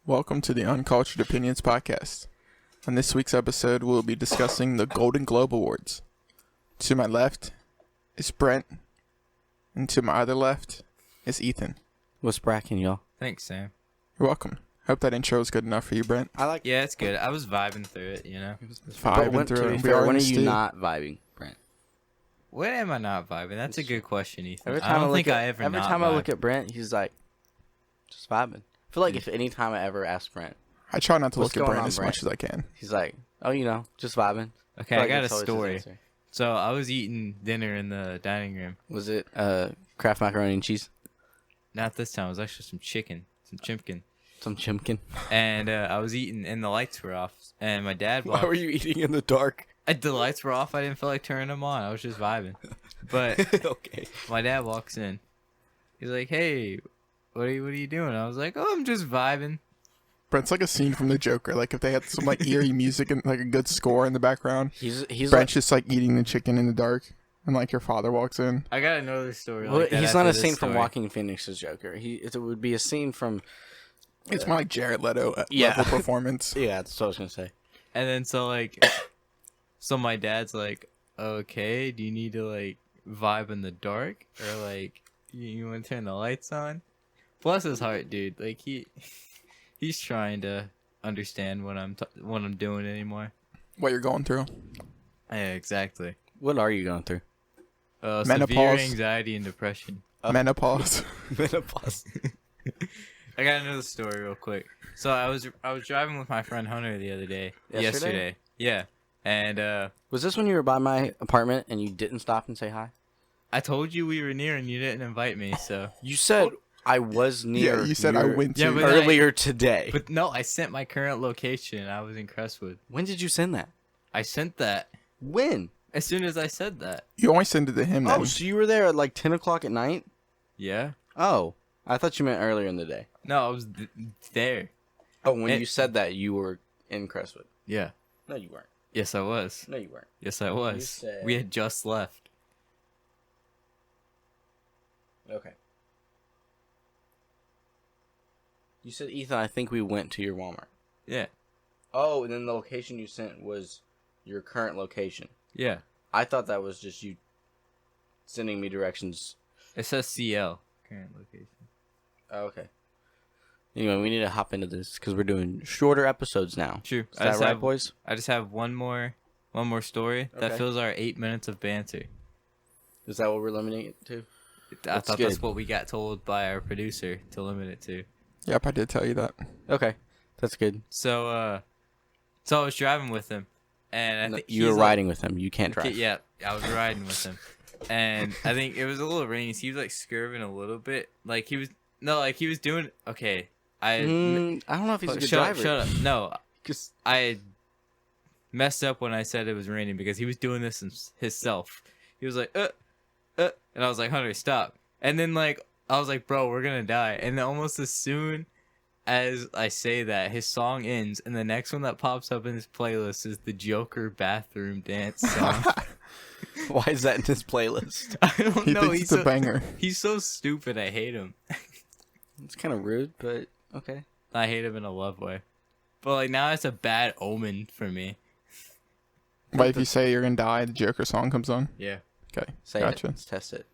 Welcome to the Uncultured Opinions Podcast. On this week's episode, we'll be discussing the Golden Globe Awards. To my left is Brent, and to my other left is Ethan. What's bracking, y'all? Thanks, Sam. You're welcome. Hope that intro was good enough for you, Brent. Yeah, it's good. I was vibing through it, you know. Vibing through it. When are you not vibing, Brent? When am I not vibing? That's a good question, Ethan. Every time I don't think I every ever time not I vibe. look at Brent, he's like, just vibing. I feel like if any time I ever ask Brent, I try not to What's look at going Brent on, as much as I can. he's like, oh, just vibing. Okay, feel I like got a that's always his story. answer. So I was eating dinner in the dining room. Was it Kraft macaroni and cheese? Not this time. It was actually some chicken, some chimpkin. Some chimkin? And I was eating, and the lights were off. And my dad Why walked. were you eating in the dark? The lights were off. I didn't feel like turning them on. I was just vibing. But Okay. my dad walks in. He's like, "Hey, what are you doing?" I was like, "Oh, I'm just vibing." Brent's like a scene from The Joker. Like if they had some like eerie music and like a good score in the background. He's Brent's just like eating the chicken in the dark, and like your father walks in. I got another story. well, Like that he's not after a this scene from story. Joaquin Phoenix's Joker. It would be a scene from. It's more like Jared Leto Yeah. level performance. Yeah, that's what I was gonna say. And then so my dad's like, "Okay, do you need to like vibe in the dark or like you want to turn the lights on?" Bless his heart, dude. Like he's trying to understand what I'm doing anymore. What you're going through. Yeah, exactly. What are you going through? Severe Menopause. anxiety and depression. Menopause. Menopause. I got another story real quick. So I was driving with my friend Hunter the other day. Yesterday. Yeah. And Was this when you were by my apartment and you didn't stop and say hi? I told you we were near and you didn't invite me, so You said I was near. Yeah, you said I went to. Yeah, but earlier today. but no, I sent my current location. I was in Crestwood. When did you send that? I sent that When? as soon as I said that. You always send it to him then. Oh, so you were there at like 10 o'clock at night? Yeah. Oh, I thought you meant earlier in the day. No, I was there. Oh, when It- you said that, you were in Crestwood. Yeah. No, you weren't. Yes, I was. No, you weren't. Yes, I was. You said- We had just left. Okay. You said, Ethan, I think we went to your Walmart. Yeah. Oh, and then the location you sent was your current location. Yeah. I thought that was just you sending me directions. It says CL. Current location. Oh, okay. Anyway, we need to hop into this because we're doing shorter episodes now. True. Is that right, boys? I just have one more story that Okay. fills our 8 minutes of banter. Is that what we're limiting it to? I That's thought that's good. what we got told by our producer to limit it to. Yep, I did tell you that. Okay, that's good. So I was driving with him, and I think You were he's riding with him. You can't like, drive. yeah, I was riding with him, and I think it was a little rainy. So he was like scurving a little bit, like he was doing okay. I don't know if he's a good shut driver. up, shut up. No, 'Cause- I messed up when I said it was raining because he was doing this himself. He was like, and I was like, Hunter, stop. And then like I was like, bro, we're gonna die. And then almost as soon as I say that, his song ends, and the next one that pops up in his playlist is the Joker bathroom dance song. Why is that in his playlist? I don't He know. thinks it's a banger. He's so stupid. I hate him. It's kind of rude, but okay. I hate him in a love way. But like now it's a bad omen for me. But if you say you're gonna die, the Joker song comes on. Yeah. Okay, Say gotcha. it. Let's test it.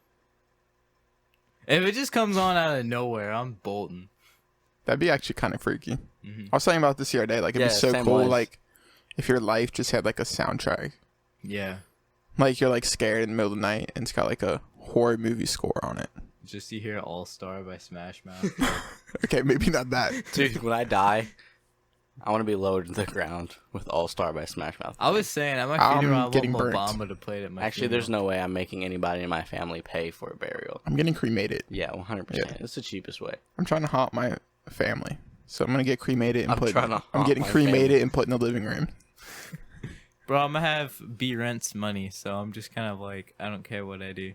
If it just comes on out of nowhere, I'm bolting. That'd be actually kind of freaky. Mhm. I was saying about this the other day. Like it'd Yeah, be so same cool. was. Like if your life just had like a soundtrack. Yeah. Like you're like scared in the middle of the night, and it's got like a horror movie score on it. Just you hear All Star by Smash Mouth. Okay, maybe not that. Dude, when I die, I want to be lowered to the ground with All Star by Smash Mouth. I was saying at my I'm funeral, I want getting burnt. Obama to play it at my Actually, funeral. there's no way I'm making anybody in my family pay for a burial. I'm getting cremated. Yeah, 100%. Yeah. It's the cheapest way. I'm trying to haunt my family, so I'm gonna get cremated and I'm put. trying to I'm haunt getting my cremated family. and put in the living room. Bro, I'm gonna have B Rent's money, so I'm just kind of like, I don't care what I do.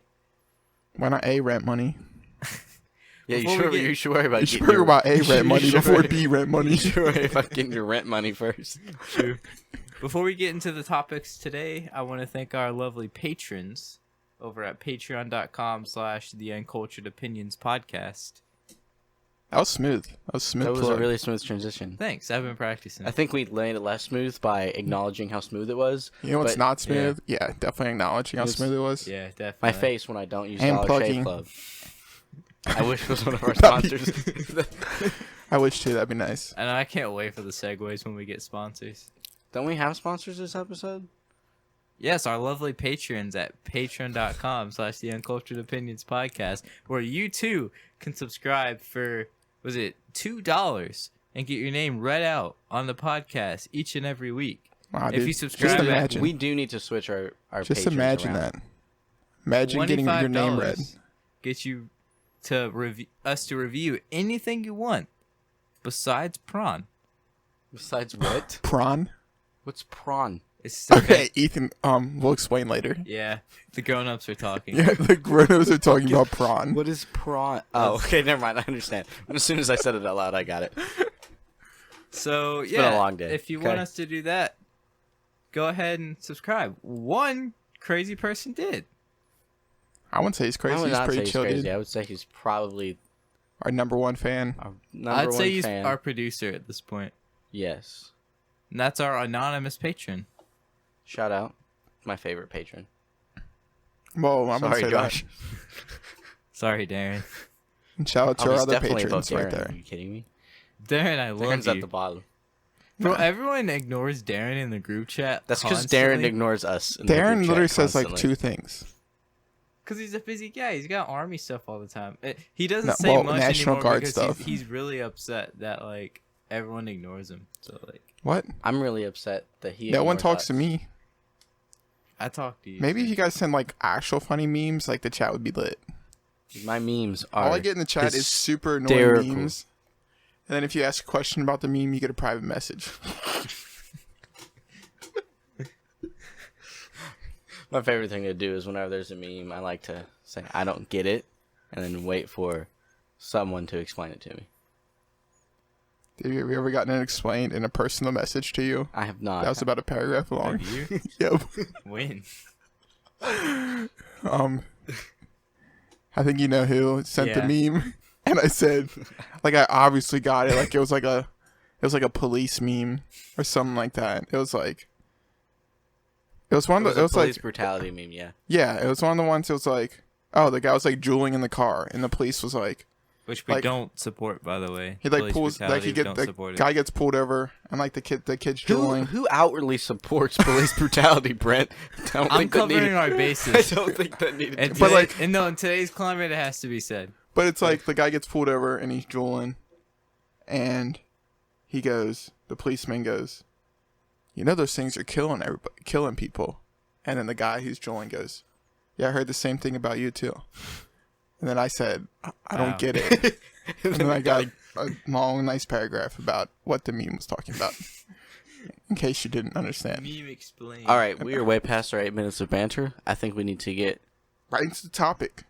Why not A rent money? Yeah, Before we you get- should worry about You should getting worry your- about A you rent money should before worry- B rent money. You should worry about getting your rent money first. True. Before we get into the topics today, I want to thank our lovely patrons over at patreon.com/the Uncultured Opinions Podcast. That was smooth. That was smooth. That was a plug. really smooth transition. Thanks. I've been practicing. I think we landed less smooth by acknowledging how smooth it was. You know what's but- not smooth? Yeah, definitely acknowledging how It's- smooth it was. Yeah, definitely. My face when I don't use And Dollar plugging. Shave Club. I wish it was one of our That'd be- sponsors. I wish too. That'd be nice. And I can't wait for the segues when we get sponsors. Don't we have sponsors this episode? Yes, our lovely patrons at patreon.com/the Uncultured Opinions Podcast, where you too can subscribe for, was it $2 and get your name read out on the podcast each and every week. Wow, If dude. you subscribe just at- imagine. We do need to switch our just patrons imagine around. that. Imagine getting your name read. $25 gets you to review anything you want besides prawn. Besides what? Prawn. What's prawn? It's Okay, Ethan. We'll explain later. Yeah, the grown-ups are talking. Yeah, the grown-ups are talking about prawn. What is prawn? Oh, okay, never mind. I understand. As soon as I said it out loud, I got it. So been yeah, a long day, if you want okay? us to do that, go ahead and subscribe. One crazy person did. I wouldn't say he's I crazy. would He's not say pretty he's chill, crazy. dude. I would say he's probably Our #1 fan. our number I'd one say he's fan. our producer at this point, Yes. and that's our anonymous patron. Shout out. My favorite patron. Well, I'm Sorry, gonna say Josh. Sorry, Darren. that. And shout out I to our was other definitely above patrons right Darren. there. Are you kidding me? Darren, I love Darren's at you. the bottom. Bro, everyone ignores Darren in the group chat. That's because Darren constantly. ignores us. In the Darren group literally chat says like constantly. 2 things. Cause he's a busy guy. He's got army stuff all the time. He doesn't No, say well, much National anymore Guard because stuff. he's really upset that like everyone ignores him. So like, What? I'm really upset that he. No one ignores talks us. to me. I talk to you. Maybe if you guys send like actual funny memes, like the chat would be lit. My memes are. All I get in the chat is super annoying hysterical. memes. And then if you ask a question about the meme, you get a private message. My favorite thing to do is whenever there's a meme, I like to say I don't get it, and then wait for someone to explain it to me. Have you ever gotten it explained in a personal message to you? I have not. That was about a paragraph long. Have you? Yep. When? I think you know who sent Yeah. the meme, and I said, like, I obviously got it. Like it was like a police meme or something like that. It was like, it was one It of was the, a it was police like, brutality meme. Yeah. yeah, it was one of the ones. It was like, oh, the guy was like drooling in the car, and the police was like, Which we Like- don't support, by the way. he like Police pulls, like he brutality, get don't the support it. guy gets pulled over, and like the kid's drooling. Who outwardly supports police brutality, Brent? I don't I'm think that covering needed- our I bases. don't think that needed. And to But, be- today- like- and no, in today's climate, it has to be said. But it's like the guy gets pulled over and he's drooling, and he goes, the policeman goes, you know those things are killing everybody, killing people, and then the guy who's drooling goes, yeah, I heard the same thing about you too. And then I said, I don't Wow. get it. And then I got a long, nice paragraph about what the meme was talking about, in case you didn't understand. Meme explain. All right, we are way past our 8 minutes of banter. I think we need to get. Right into the topic.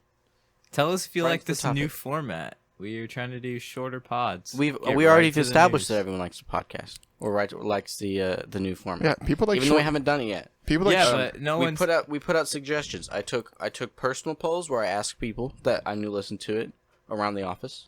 Tell us if you Right like to the this new topic. format. We are trying to do shorter pods. We Get already right to the established news. that everyone likes the podcast or likes the new format. Yeah, people like Even though we short, haven't done it yet. people like Yeah, short- but no we one's. put out suggestions. I took personal polls where I asked people that I knew listened to it around the office.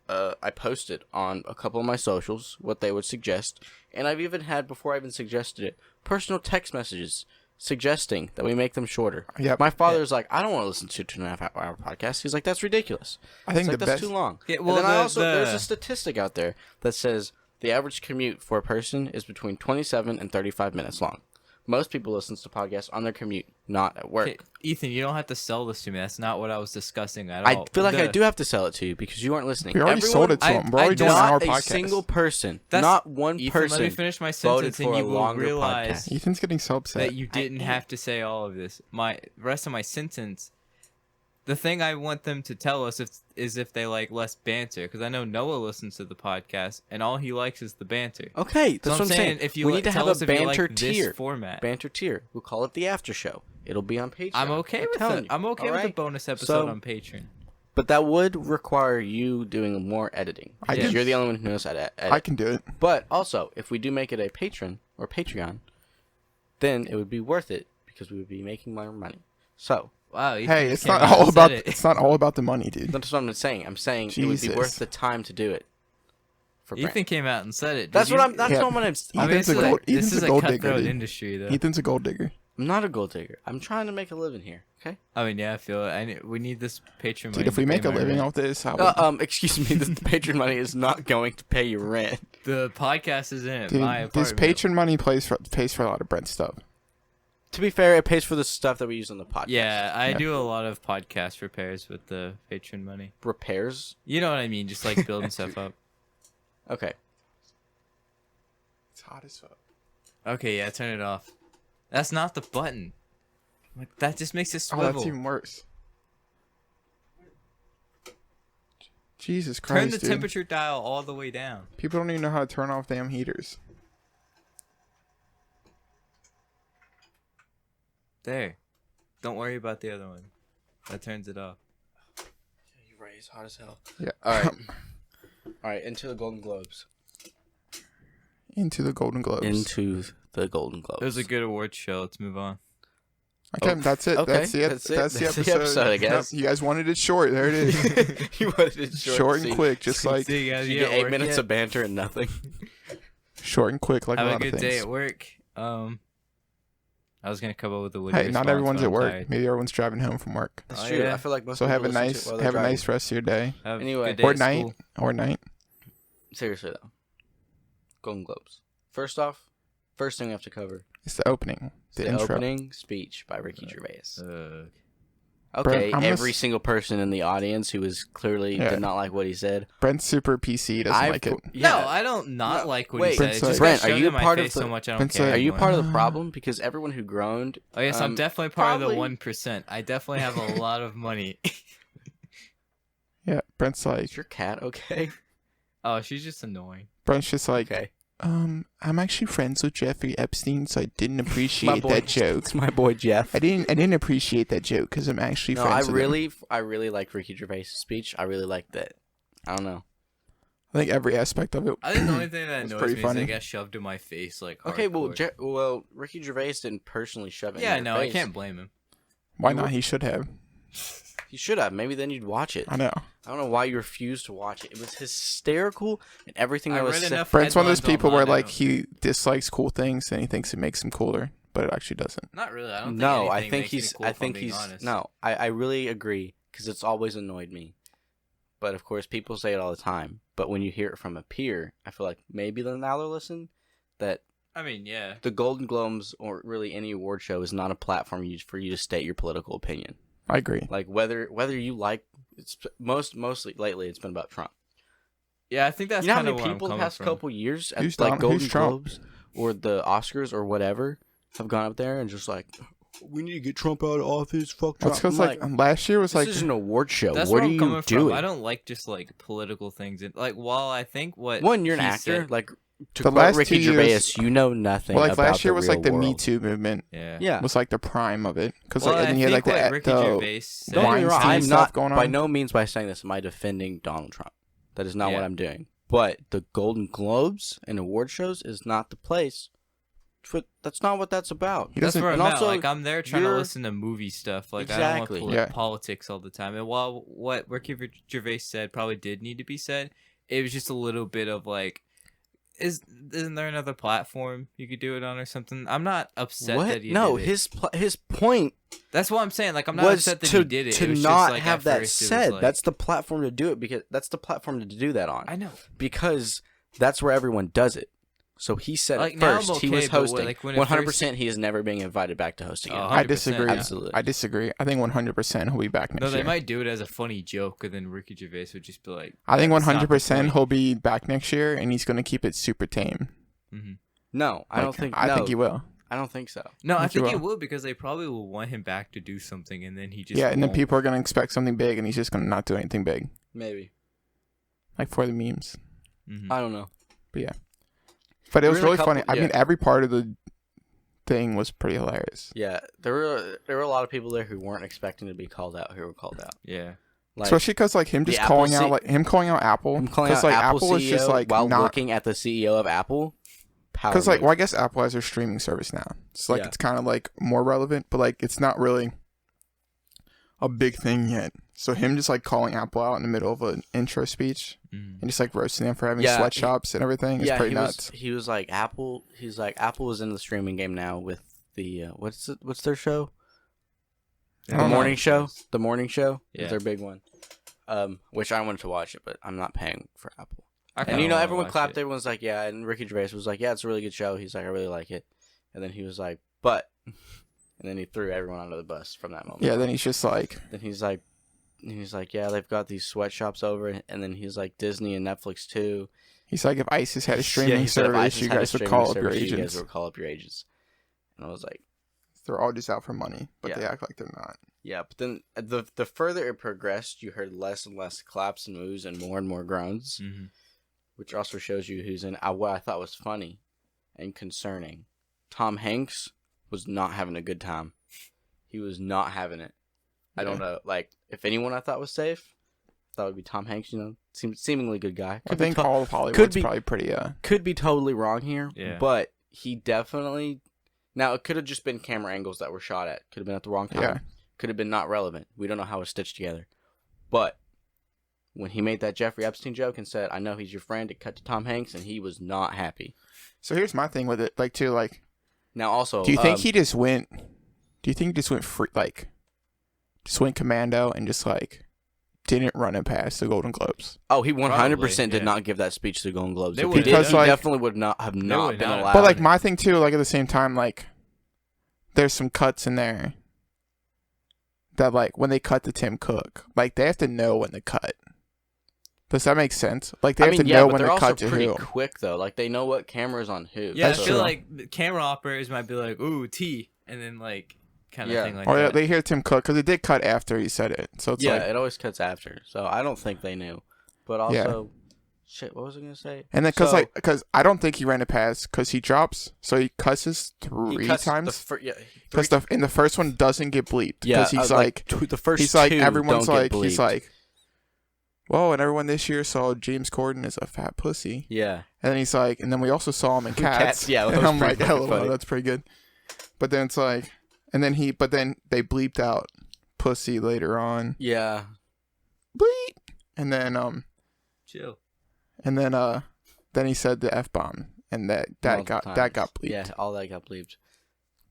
I posted on a couple of my socials what they would suggest, and I've even had, before I even suggested it, personal text messages suggesting that we make them shorter. Yep. My father's like, I don't want to listen to a 2.5 hour podcast. He's like, that's ridiculous. I think It's like, the that's best. too long. Yeah, And well, then I the- also there's the- a statistic out there that says the average commute for a person is between 27 and 35 minutes long. Most people listen to podcasts on their commute, not at work. Okay, Ethan, you don't have to sell this to me. That's not what I was discussing at I all. feel like I The- do have to sell it to you because you aren't listening. We already sold it to I- him. We're I already doing an don't- hour Not a podcast. single person, That's- not one Ethan, person. let me finish my voted sentence, and for a you will longer realize podcast. Ethan's getting so upset. that you didn't have to say all of this. My rest of my sentence, the thing I want them to tell us is if they like less banter, because I know Noah listens to the podcast and all he likes is the banter. Okay, So that's what I'm saying. If you We need to tell have us a if you banter like this tier. format, Banter tier. We'll call it the after show. It'll be on Patreon. I'm okay with telling it. you. I'm okay All with the right? bonus episode So- on Patreon. But that would require you doing more editing. I Because can- you're the only one who knows how to edit. I can do it. But also, if we do make it a patron or Patreon, then it would be worth it because we would be making more money. So, Wow. Hey, it's not all about the money, dude. That's what I'm saying. I'm saying it would be Jesus. worth the time to do it. For Brent. Ethan came out and said it. That's Did what you? I'm. That's Yeah. what I'm. I mean, Ethan's a gold- this Ethan's is a a gold digger, cutthroat dude. industry, though. Ethan's a gold digger. I'm not a gold digger. I'm trying to make a living here. Okay. I mean, yeah, I feel it. We need this Patreon money. Dude, if we to make pay a my living rent. off this, I would, Excuse me. The patron money is not going to pay your rent. The podcast is in dude, my this apartment. patron money pays for a lot of Brent stuff. To be fair, it pays for the stuff that we use on the podcast. Yeah, I Yeah. do a lot of podcast repairs with the patron money. Repairs. You know what I mean? Just like building stuff up. Okay. It's hot as fuck. Okay, yeah, turn it off. That's not the button. Like, that just makes it Oh, swivel. that's even worse. Jesus Turn Christ, the dude. temperature dial all the way down. People don't even know how to turn off damn heaters. There. Don't worry about the other one. That turns it off. You're right. It's hot as hell. Yeah. All right. All right. Into the Golden Globes. Into the Golden Globes. Into the Golden Globes. It was a good award show. Let's move on. Okay, Oh, that's it. okay, That's the that's it. that's the That's the episode. episode, I guess. Yep, you guys wanted it short. There it is. You wanted it Short and See, quick, just like See you guys. You You get at 8 work minutes yet? of banter and nothing. short and quick, like Have a a lot of good day things. at work. I was gonna come up with a witty Hey, not response, everyone's but at I'm work. tired. Maybe everyone's driving home from work. That's Oh, true. yeah. I feel like most So people have a listen to nice it while they're have a driving. nice rest of your day Have a Anyway. good day or at night school. or night. Seriously though, Golden Globes. First off, first thing we have to cover It's the opening, is the the intro. opening speech by Ricky Gervais. I'm Okay, gonna every s- single person in the audience who was clearly Yeah. did not like what he said. Brent's super PC doesn't I like it. No, I don't not No, like what wait. he said. It just Brent, got are shoved you in my part of face the- so much I don't Brent's care like- Are you anymore. part of the problem? Because everyone who groaned. Oh yes, I'm definitely part of the probably- 1%. I definitely have a lot of money. Yeah, Brent's like Is your cat okay? Oh, she's just annoying. Brent's just like Okay. I'm actually friends with Jeffrey Epstein, so I didn't My appreciate boy, that joke. it's my boy Jeff. I didn't appreciate that joke because I'm actually No, I friends with him. really like Ricky Gervais' speech. I really liked that. I don't know. I think every aspect of it. I think the only thing that It's annoys pretty me funny. is it got shoved in my face like Okay, hardcore. well, Ricky Gervais didn't personally shove it. Yeah, in your no, face. I can't blame him. Why not? He should have. He should have. Maybe then you'd watch it. I know. I don't know why you refused to watch it. It was hysterical and everything that I was read said. enough Brent's one of those headlines people where online, like he dislikes cool things and he thinks it makes him cooler, but it actually doesn't. Not really. I don't think No, I anything think makes me he's. cool, I if I'm think being he's. honest. No, I really agree because it's always annoyed me. But of course, people say it all the time. But when you hear it from a peer, I feel like maybe now they'll listen. That I mean, yeah. the Golden Globes or really any award show is not a platform for you to state your political opinion. I agree. Like whether you like it's mostly lately it's been about Trump. Yeah, I think that's You know how kind of many where I'm people the coming past from. couple years at Who's like Donald- Golden who's Trump? Globes or the Oscars or whatever have gone up there and just like we need to get Trump out of office. Fuck Trump. That's because I'm like last year was this like is an award show. That's what where are I'm you coming doing? from. I don't like just like political things. And like, while I think what One, you're an he actor. said- Like to The quote last Ricky 2 Gervais, years- you know nothing. well, like about last year was like the real Me world. Too movement yeah. Yeah. was like the prime of it because Well, like and I then you had like think what the, Ricky the Gervais said. Don't get me wrong. Weinstein I'm stuff not going by on. no means by saying this am I defending Donald Trump. That is not what Yeah. I'm doing. But the Golden Globes and award shows is not the place. That's not what that's about. He That's doesn't. where I'm and at. also, Like, I'm there trying to you're- listen to movie stuff. Like, Exactly. I don't want Yeah. politics all the time. And while what Ricky Gervais said probably did need to be said, it was just a little bit of like, isn't there another platform you could do it on or something? I'm not upset What? that he No, did it. his point That's what I'm saying. Like, I'm not was upset that to he did it. to It was not just, like, have at that first it was said. like- That's the platform to do it because that's the platform to do that on. I know. Because that's where everyone does it. So he said Like, it now I'm first. He was okay, but hosting. like, when it 100%. He is never being invited back to host again. 100%, I disagree. Absolutely. I disagree. I think 100% he'll be back next No, they year. might do it as a funny joke, and then Ricky Gervais would just be like, I think "That's not the 100% point." he'll be back next year, and he's gonna keep it super tame. Mhm. No, I don't Like, think. I no, think he will. I don't think so. No, I think he think he will. will because they probably will want him back to do something, and then he just Yeah, and then won't. people are gonna expect something big, and he's just gonna not do anything big, Maybe. like for the memes. Mhm. I don't know. But yeah, but it There was was a really couple- funny. I mean, yeah. every part of the thing was pretty hilarious. Yeah, there were a lot of people there who weren't expecting to be called out who were called out. Yeah. Like Especially because like him the just Apple calling C- out like him calling out Apple. I'm calling out like Apple is CEO just like while not looking at the CEO of Apple. Power because like move. well I guess Apple has their streaming service now. It's like Yeah. it's kind of like more relevant, but like it's not really. a big thing yet. So him just like calling Apple out in the middle of an intro speech and just like roasting them for having sweatshops and everything is pretty nuts. He was like Apple. He's like Apple is in the streaming game now with the what's their show? The morning show. The morning show is their big one. Which I wanted to watch it, but I'm not paying for Apple. And everyone clapped. It. Everyone's like, yeah. And Ricky Gervais was like, yeah, it's a really good show. He's like, I really like it. And then he was like, but, and then he threw everyone under the bus from that moment. Yeah. Then he's just like, yeah, they've got these sweatshops over, and then he's like Disney and Netflix too. He's like, if ISIS had a streaming service, you guys would call up your agents. And I was like, they're all just out for money, but they act like they're not. Yeah, but then the further it progressed, you heard less and less claps and moos and more groans, which also shows you who's in. What I thought was funny and concerning. Tom Hanks was not having a good time. He was not having it. I don't know. Like, if anyone I thought was safe, that would be Tom Hanks. You know, seemingly good guy. I think all of Hollywood's probably pretty. Could be totally wrong here, but he definitely. Now it could have just been camera angles that were shot at. Could have been at the wrong time. Yeah. Could have been not relevant. We don't know how it's stitched together. But when he made that Jeffrey Epstein joke and said, "I know he's your friend," it cut to Tom Hanks, and he was not happy. So here's my thing with it, like too, like. Now also, do you think he just went? Do you think he just went free, like, just went commando and just like didn't run it past the Golden Globes? Oh, he 100% did not give that speech to the Golden Globes. If he did, he definitely would not have been allowed. But like my thing too, like at the same time, like there's some cuts in there that like when they cut to Tim Cook, like they have to know when to cut. Does that make sense? Like they have to know when to cut to who. They're also pretty quick though. Like they know what camera's on who. Yeah, I feel like the camera operators might be like, "Ooh, T," and then like kind of thing like that. Oh yeah, they hear Tim Cook because it did cut after he said it. So it's like, it always cuts after. So I don't think they knew. But also, shit, what was I gonna say? And then because I don't think he ran it past because he drops, so he cusses three times. Because in the first one doesn't get bleeped. Yeah, because he's like the first. He's like everyone's like he's like. Whoa, and everyone this year saw James Corden as a fat pussy. Yeah. And then he's like, and then we also saw him in Cats. Yeah, and I'm like, hello, that's pretty good. But then it's like, and then they bleeped out pussy later on. Yeah. Bleep. And then, chill. And then he said the F-bomb, and that got bleeped. Yeah, all that got bleeped.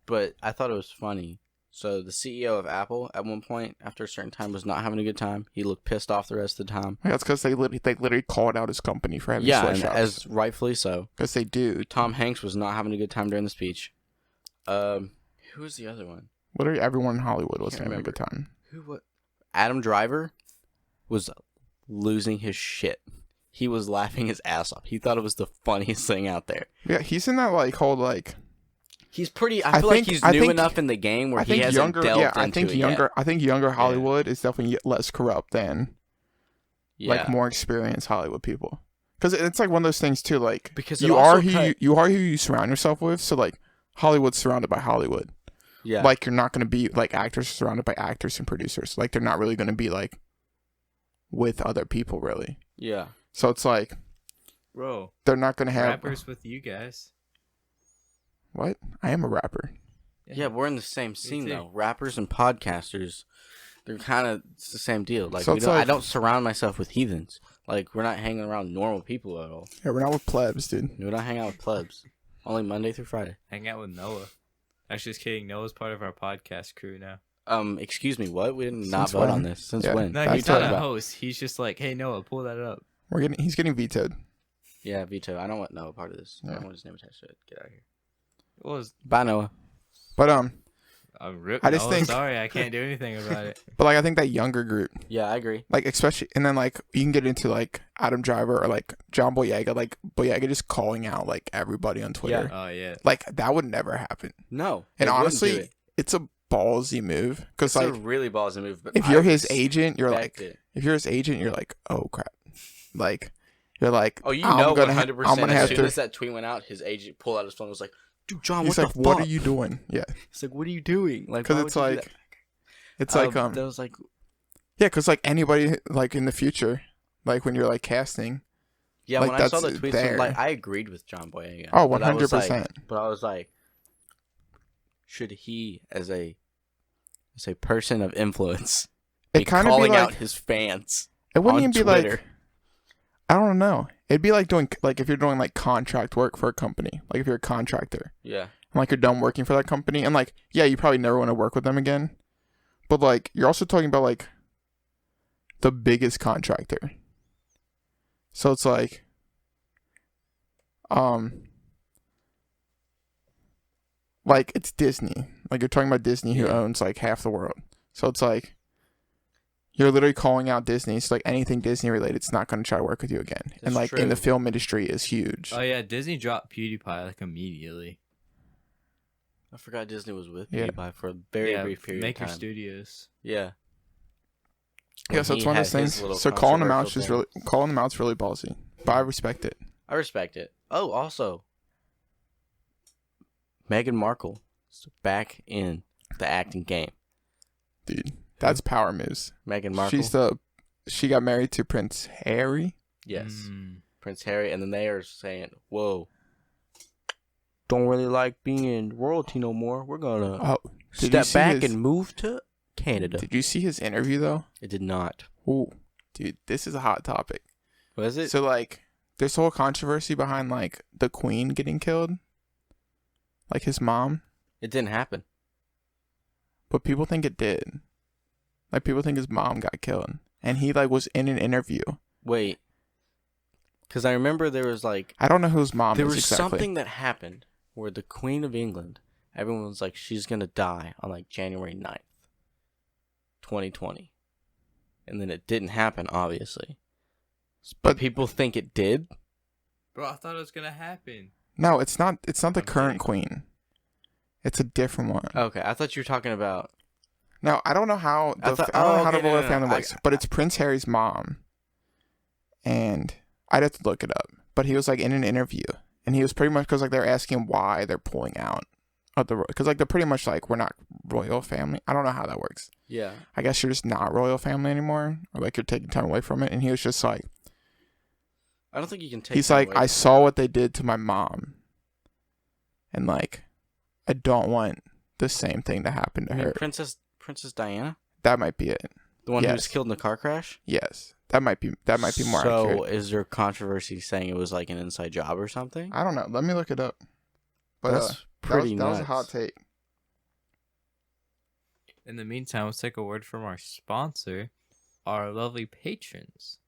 But I thought it was funny. So the CEO of Apple, at one point, after a certain time, was not having a good time. He looked pissed off the rest of the time. Yeah, that's because they literally called out his company for having sweatshops. Yeah, as rightfully so. Because they do. Tom Hanks was not having a good time during the speech. Who was the other one? Literally everyone in Hollywood was having a good time. Adam Driver was losing his shit. He was laughing his ass off. He thought it was the funniest thing out there. Yeah, he's in that whole like. He's pretty. I feel like he's new enough in the game where he hasn't delved into it yet. I think younger Hollywood is definitely less corrupt than like more experienced Hollywood people. Because it's like one of those things too. Like because you are who you surround yourself with. So like Hollywood's surrounded by Hollywood. Yeah. Like you're not going to be like actors surrounded by actors and producers. Like they're not really going to be like with other people really. Yeah. So it's like, bro, they're not going to have rappers with you guys. What? I am a rapper. Yeah, we're in the same scene though. Rappers and podcasters, they're kind of it's the same deal. Like, so I don't surround myself with heathens. Like we're not hanging around normal people at all. Yeah, we're not with plebs, dude. We're not hanging out with plebs. Only Monday through Friday. Hang out with Noah. Actually, just kidding. Noah's part of our podcast crew now. Excuse me, what? We did not vote on this. Since when? No, he's not a host. He's just like, hey Noah, pull that up. He's getting vetoed. Yeah, veto. I don't want Noah part of this. I don't want his name attached to it. Get out of here. Bye, Noah. But I just think sorry, I can't do anything about it. But like I think that younger group. Yeah, I agree. Like especially, and then like you can get into like Adam Driver or like John Boyega, like Boyega just calling out like everybody on Twitter. Yeah. Oh yeah. Like that would never happen. No. And honestly, it's a ballsy move because like a really ballsy move. But if you're his agent, you're like, oh crap, like. You're like, oh, you know, 100%. As soon as that tweet went out, his agent pulled out his phone and was like, dude, John, what the fuck? What are you doing? Yeah. He's like, what are you doing? Like, because it's like, that was like, yeah, because like anybody like in the future, like when you're like casting. Yeah, like, when I saw the tweets, like I agreed with John Boyega. Oh, 100%. But I was like, should he, as a person of influence be It kind of be calling like out his fans. it wouldn't on even be Twitter. like I don't know. It'd be like doing like if you're doing like contract work for a company, like if you're a contractor, Yeah. and like you're done working for that company, and like yeah, you probably never want to work with them again, but like you're also talking about like the biggest contractor. So it's like, like it's Disney. Like you're talking about Disney, who Yeah. owns like half the world. So it's like you're literally calling out Disney. So like anything Disney related, it's not going to try to work with you again. That's and like in the true. film industry is huge. Oh yeah, Disney dropped PewDiePie like immediately. I forgot Disney was with Yeah. PewDiePie for a very Yeah, brief period Maker of time. Studios. Yeah. Yeah, When so it's he one of had those his things. little So calling them out is controversial just really calling them out is really ballsy. But I respect it. I respect it. Oh, also, Meghan Markle is back in the acting game. Dude, that's power moves. Meghan Markle. She got married to Prince Harry. Yes. Mm. Prince Harry, and then they are saying, "Whoa, don't really like being royalty no more. We're gonna Oh, did you step see back his- and move to Canada." Did you see his interview though? It did not. Ooh, dude, this is a hot topic. Was it? So like, there's a whole controversy behind like the Queen getting killed, like his mom, It didn't happen. but people think it did. Like people think his mom got killed, and he like was in an interview. Wait, because I remember there was like I don't know whose mom there is was exactly. something that happened where the Queen of England, everyone was like, she's gonna die on like January 9th, 2020, and then it didn't happen, obviously. But But- people think it did. Bro, I thought it was gonna happen. No, it's not. It's not the I'm current kidding. Queen. It's a different one. Okay, I thought you were talking about. Now I don't know how I the thought- I don't know oh, how the okay, no, royal no, family no, works, but it's Prince Harry's mom, and I'd have to look it up. But he was like in an interview, and he was pretty much because like they're asking why they're pulling out of the because like they're pretty much like we're not royal family. I don't know how that works. Yeah. I guess you're just not royal family anymore, or like you're taking time away from it. And he was just like, I don't think you can take. he's that like, away I from saw what they did to my mom, and like, I don't want the same thing to happen to you. I mean, her. Princess Diana, That might be it. the one who was Yes. killed in the car crash. Yes, that might be more So accurate. is there controversy saying it was like an inside job or something? I don't know. Let me look it up. But That's pretty that was a nuts. hot take. In the meantime, let's take a word from our sponsor, our lovely patrons.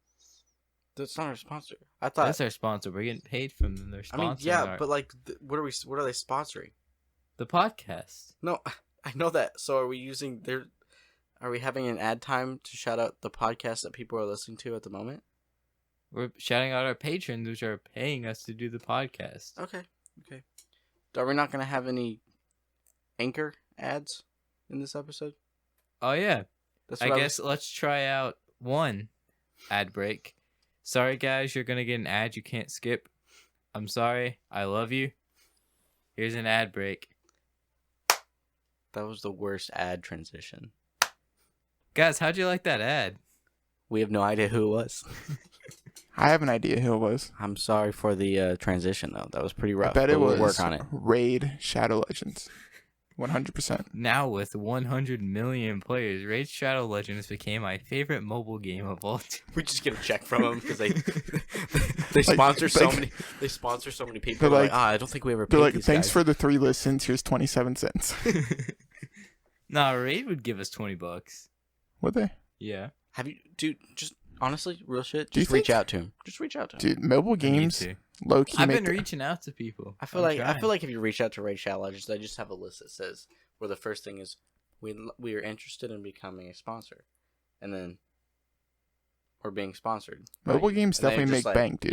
That's not our sponsor. I thought. That's our sponsor. We're getting paid from them. They're I mean, sponsoring yeah, our- but like, what are we? What are they sponsoring? the podcast. No, I know that. So are we using their? Are we having an ad time to shout out the podcast that people are listening to at the moment? We're shouting out our patrons, which are paying us to do the podcast. Okay. Are we not gonna have any Anchor ads in this episode? Oh yeah, That's I what guess let's try out one ad break. Sorry guys, you're gonna get an ad you can't skip. I'm sorry. I love you. Here's an ad break. that was the worst ad transition. Guys, how'd you like that ad? We have no idea who it was. I have an idea who it was. I'm sorry for the transition though. That was pretty rough. I bet it but was we'll work on it. Raid Shadow Legends. 100%. Now with 100 million players, Raid Shadow Legends became my favorite mobile game of all time. We just get a check from them because they Like- sponsor so like- many. They sponsor so many people. They're They're like, like- I don't think we ever They're paid like, these thanks guys. for the 3 listens. Here's 27 cents. Nah, Raid would give us $20. Would they? Yeah. Have you, dude? Just honestly, real shit. Do you Just reach think- out to him. Just reach out to him. Dude, mobile I need games, to. low key. I've been reaching out to people. I feel I'm like trying. if you reach out to Raid Shadow Legends, they just have a list that says where the first thing is we are interested in becoming a sponsor, and then we're being sponsored. Mobile right? games And they definitely just make bank, dude.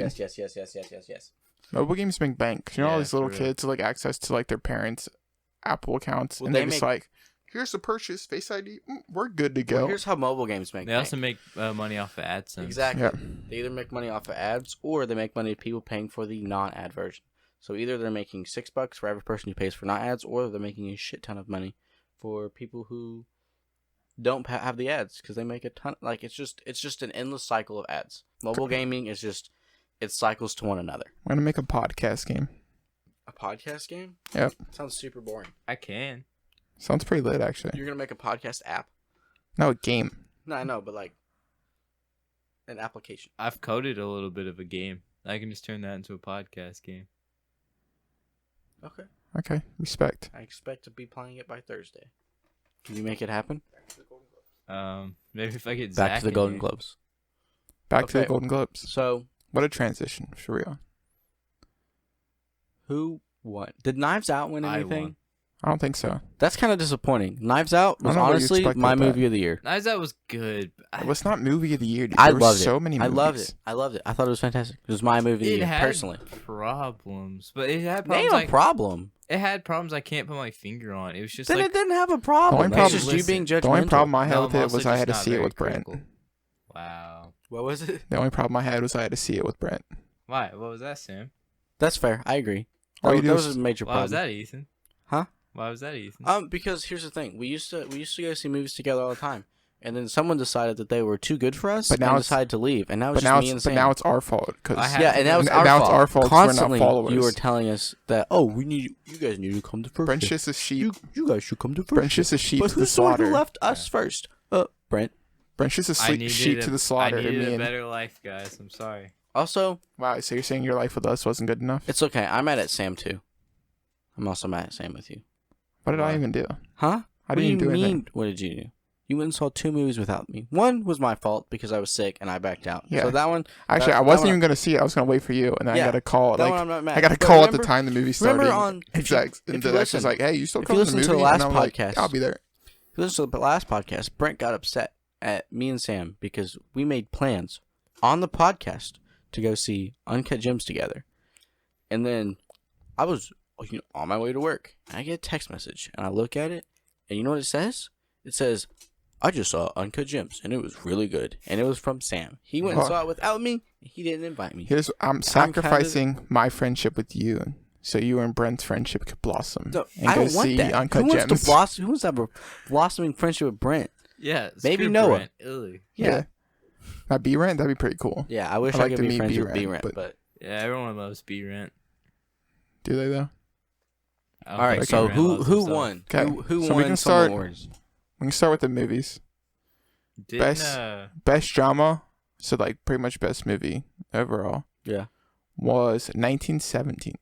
Yes. Mobile games make bank. 'Cause you know all Yeah, these little for real. kids like access to like their parents' Apple accounts, Well, and they they're just make- like, "Here's the purchase, Face ID. We're good to go." Well, here's how mobile games make. They bank. also make money off of AdSense. Exactly. Yeah. They either make money off of ads or they make money of people paying for the non-ad version. So either they're making $6 for every person who pays for not ads, or they're making a shit ton of money for people who don't have the ads because they make a ton. Like it's just an endless cycle of ads. Mobile gaming is just it cycles to one another. I'm gonna make a podcast game. A podcast game? Yep. Sounds super boring. I can. Sounds pretty lit, actually. You're gonna make a podcast app? No, a game. No, I know, but like an application. I've coded a little bit of a game. I can just turn that into a podcast game. Okay. Okay, respect. I expect to be playing it by Thursday. Can you make it happen? Maybe if I get Back Zach to the in Golden here. Globes. Back to the Okay. Golden Globes. So, What a transition, for real. who won? Did Knives Out win I anything? won. I don't think so. That's kind of disappointing. Knives Out I was don't know what you honestly expected my with that. movie of the year. Knives Out was good. It was not movie of the year, dude. I There were loved so it. many I movies. loved it. I loved it. I thought it was fantastic. It was my movie of the It year, had personally. problems, but it had Name problems. a problem. It had problems I can't put my finger on. It was just Then like it didn't have a problem. only It's problem- just you Listen, being judgmental. The only problem I had No, with I'm it also was I just had to not see it very with Brent. critical. Wow. What was it? The only problem I had was I had to see it with Brent. Why? What was that, Sam? That's fair. I agree. All you That do was is- a major Why problem. was that, Ethan? Huh? Why was that, Ethan? Because here's the thing. We used to go see movies together all the time, and then someone decided that they were too good for us, But now and it's- decided to leave, and now it's But just now me and it's but Sam. now it's our fault because I had- Yeah, and that was And our now fault. it's our fault 'cause we're not Constantly, followers. you were telling us that, you guys need to come to first. Brent's just a sheep. you guys should come to first. Brent's just a sheep But to the who's the one slaughter. who left us first? Brent. Brent's just a sheep to the slaughter. I and needed me a and- better life, guys. I'm sorry. Also, Wow, so you're saying your life with us wasn't good enough? it's okay. I'm mad at Sam too. I'm also mad at Sam with you. What did Why? I even do? Huh? I What didn't even do do you mean? anything. What did you do? You went and saw 2 movies without me. One was my fault because I was sick and I backed out. Yeah. So that one. Actually, I that wasn't one- even gonna see it. I was gonna wait for you, and then I Yeah, got a call. That Like one I'm not mad. I got a But call at the remember- time the movie started. remember on- if you- exact. if And you the ex was listen- like, "Hey, you still if you coming to the listen to movie?" the last and I'm like, podcast- "I'll be there." If you listen to the last podcast, Brent got upset at me and Sam because we made plans on the podcast to go see Uncut Gems together. And then I was on my way to work. And I get a text message, and I look at it, and you know what it says? It says, I just saw Uncut Gems, and it was really good. And it was from Sam. He went and Huh. saw it without me, and he didn't invite me. I'm sacrificing my friendship with you, so you and Brent's friendship could blossom No, and I go don't want see that. Uncut Who wants Gems. to blossom? Who wants to have a blossoming friendship with Brent? Yeah. Maybe screw Noah. Brent. Ugh. Yeah. Now B Rent, that'd be pretty cool. Yeah, I wish I I, like could to be meet friends with B-Rent, B-Rent, but- but... Yeah, everyone loves B-Rent. Do they though? I don't All right, think so B-Rent who loves who himself. won? Okay, Who so we won can some start- awards? We can start with the movies. Didn't, Best- Best drama, so like pretty much best movie overall, Yeah. was 1917.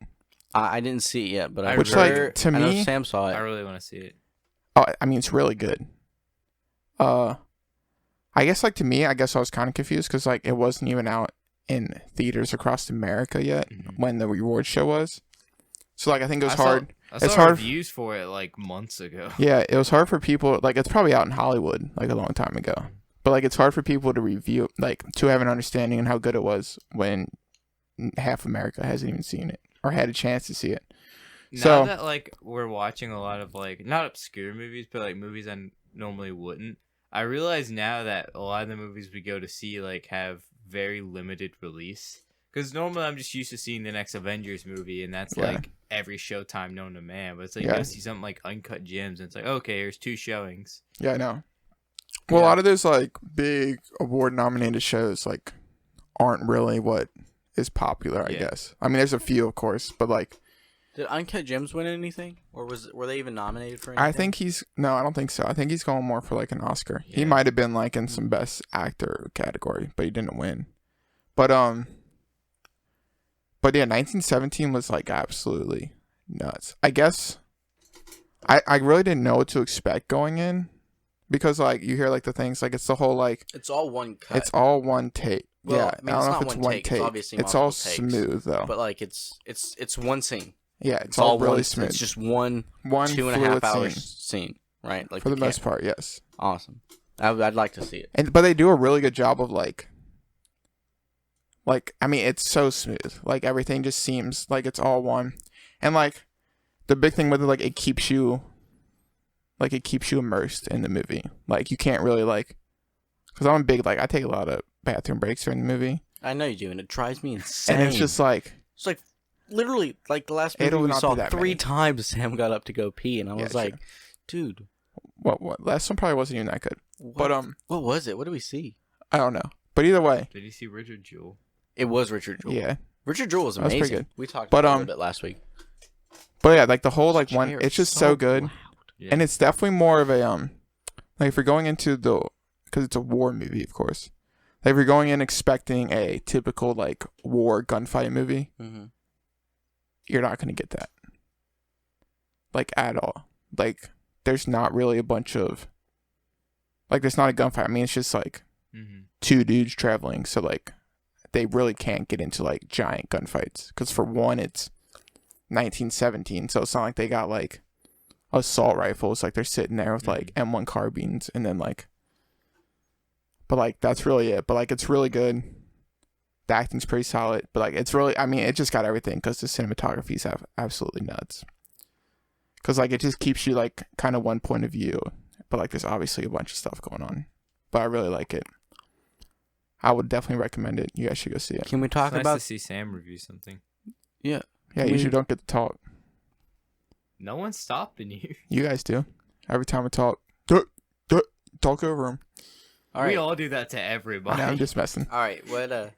I didn't see it yet, but I Which, like, heard- to I know me- Sam saw I it. really want to see it. Oh, I mean, it's really good. I guess like to me, I guess I was kind of confused because like it wasn't even out in theaters across America yet Mhm. when the reward show was. So like I think it was I saw- hard. I saw It's hard- reviews for it like months ago. Yeah, it was hard for people. Like it's probably out in Hollywood like a long time ago, but like it's hard for people to review, like to have an understanding on how good it was when half America hasn't even seen it or had a chance to see it. Now So- that like we're watching a lot of like not obscure movies, but like movies I normally wouldn't. I realize now that a lot of the movies we go to see like have very limited release. Because normally I'm just used to seeing the next Avengers movie, and that's Yeah. like every Showtime known to man. But it's like Yeah. you go see something like Uncut Gems, and it's like okay, here's 2 showings. Yeah, I know. Well, Yeah. a lot of those like big award nominated shows like aren't really what is popular, I Yeah. guess. I mean, there's a few, of course, but like Did Uncut Gems win anything, or were they even nominated for anything? I think I don't think so. I think he's going more for like an Oscar. He Yeah. might have been like in some best actor category, but he didn't win. But yeah, 1917 was like absolutely nuts. I guess I really didn't know what to expect going in because like you hear like the things like it's the whole like it's all one cut. it's all one take. Well, yeah, I mean, I it's don't know not if it's one one take, take. it's obviously It's all multiple takes. smooth though. but like it's one scene. Yeah, It's all really one. smooth. It's just one one 2.5 fluid hour scene scene, right? Like for the the most part. Yes. Awesome. I'd like to see it. But they do a really good job of like I mean it's so smooth. Like everything just seems like it's all one. And like the big thing with it, like it keeps you immersed in the movie. Like you can't really like because I'm a big like I take a lot of bathroom breaks during the movie. I know you do, and it drives me insane. And it's just like it's like literally like the last movie It'll we not saw be that 3 many. times. Sam got up to go pee, and I Yeah, was sure. like, dude, what last one probably wasn't even that good. what, But what was it? What did we see? I don't know. But either way, Did you see Richard Jewell? It was Richard Jewell. yeah. Richard Jewell was That was amazing. pretty good. We talked But, about it a bit last week. But yeah, like the whole like one Chair it's is just so good. loud. Yeah. And it's definitely more of a like if you're going into the because it's a war movie, of course. Like, if you're going in expecting a typical, like, war gunfight movie, Mm-hmm. you're not going to get that. Like, at all. Like, there's not really a bunch of... Like, there's not a gunfight. I mean, it's just, like, two dudes traveling. So, like, they really can't get into, like, giant gunfights. Because, for one, it's 1917. So, it's not like they got, like, assault rifles. Like, they're sitting there with, like, M1 carbines. And then, like... But, like, that's really it. But, like, it's really good. The acting's pretty solid. But, like, it's really... I mean, it just got everything. Because the cinematography's absolutely nuts. Because, like, it just keeps you, like, kind of one point of view. But, like, there's obviously a bunch of stuff going on. But I really like it. I would definitely recommend it. You guys should go see it. Can we talk It's nice about? to see Sam review something. Yeah. Yeah, you usually don't get to talk. No one's stopping you. You guys do. Every time I talk, talk over him. All right. We all do that to everybody. I'm just messing. All right. What else?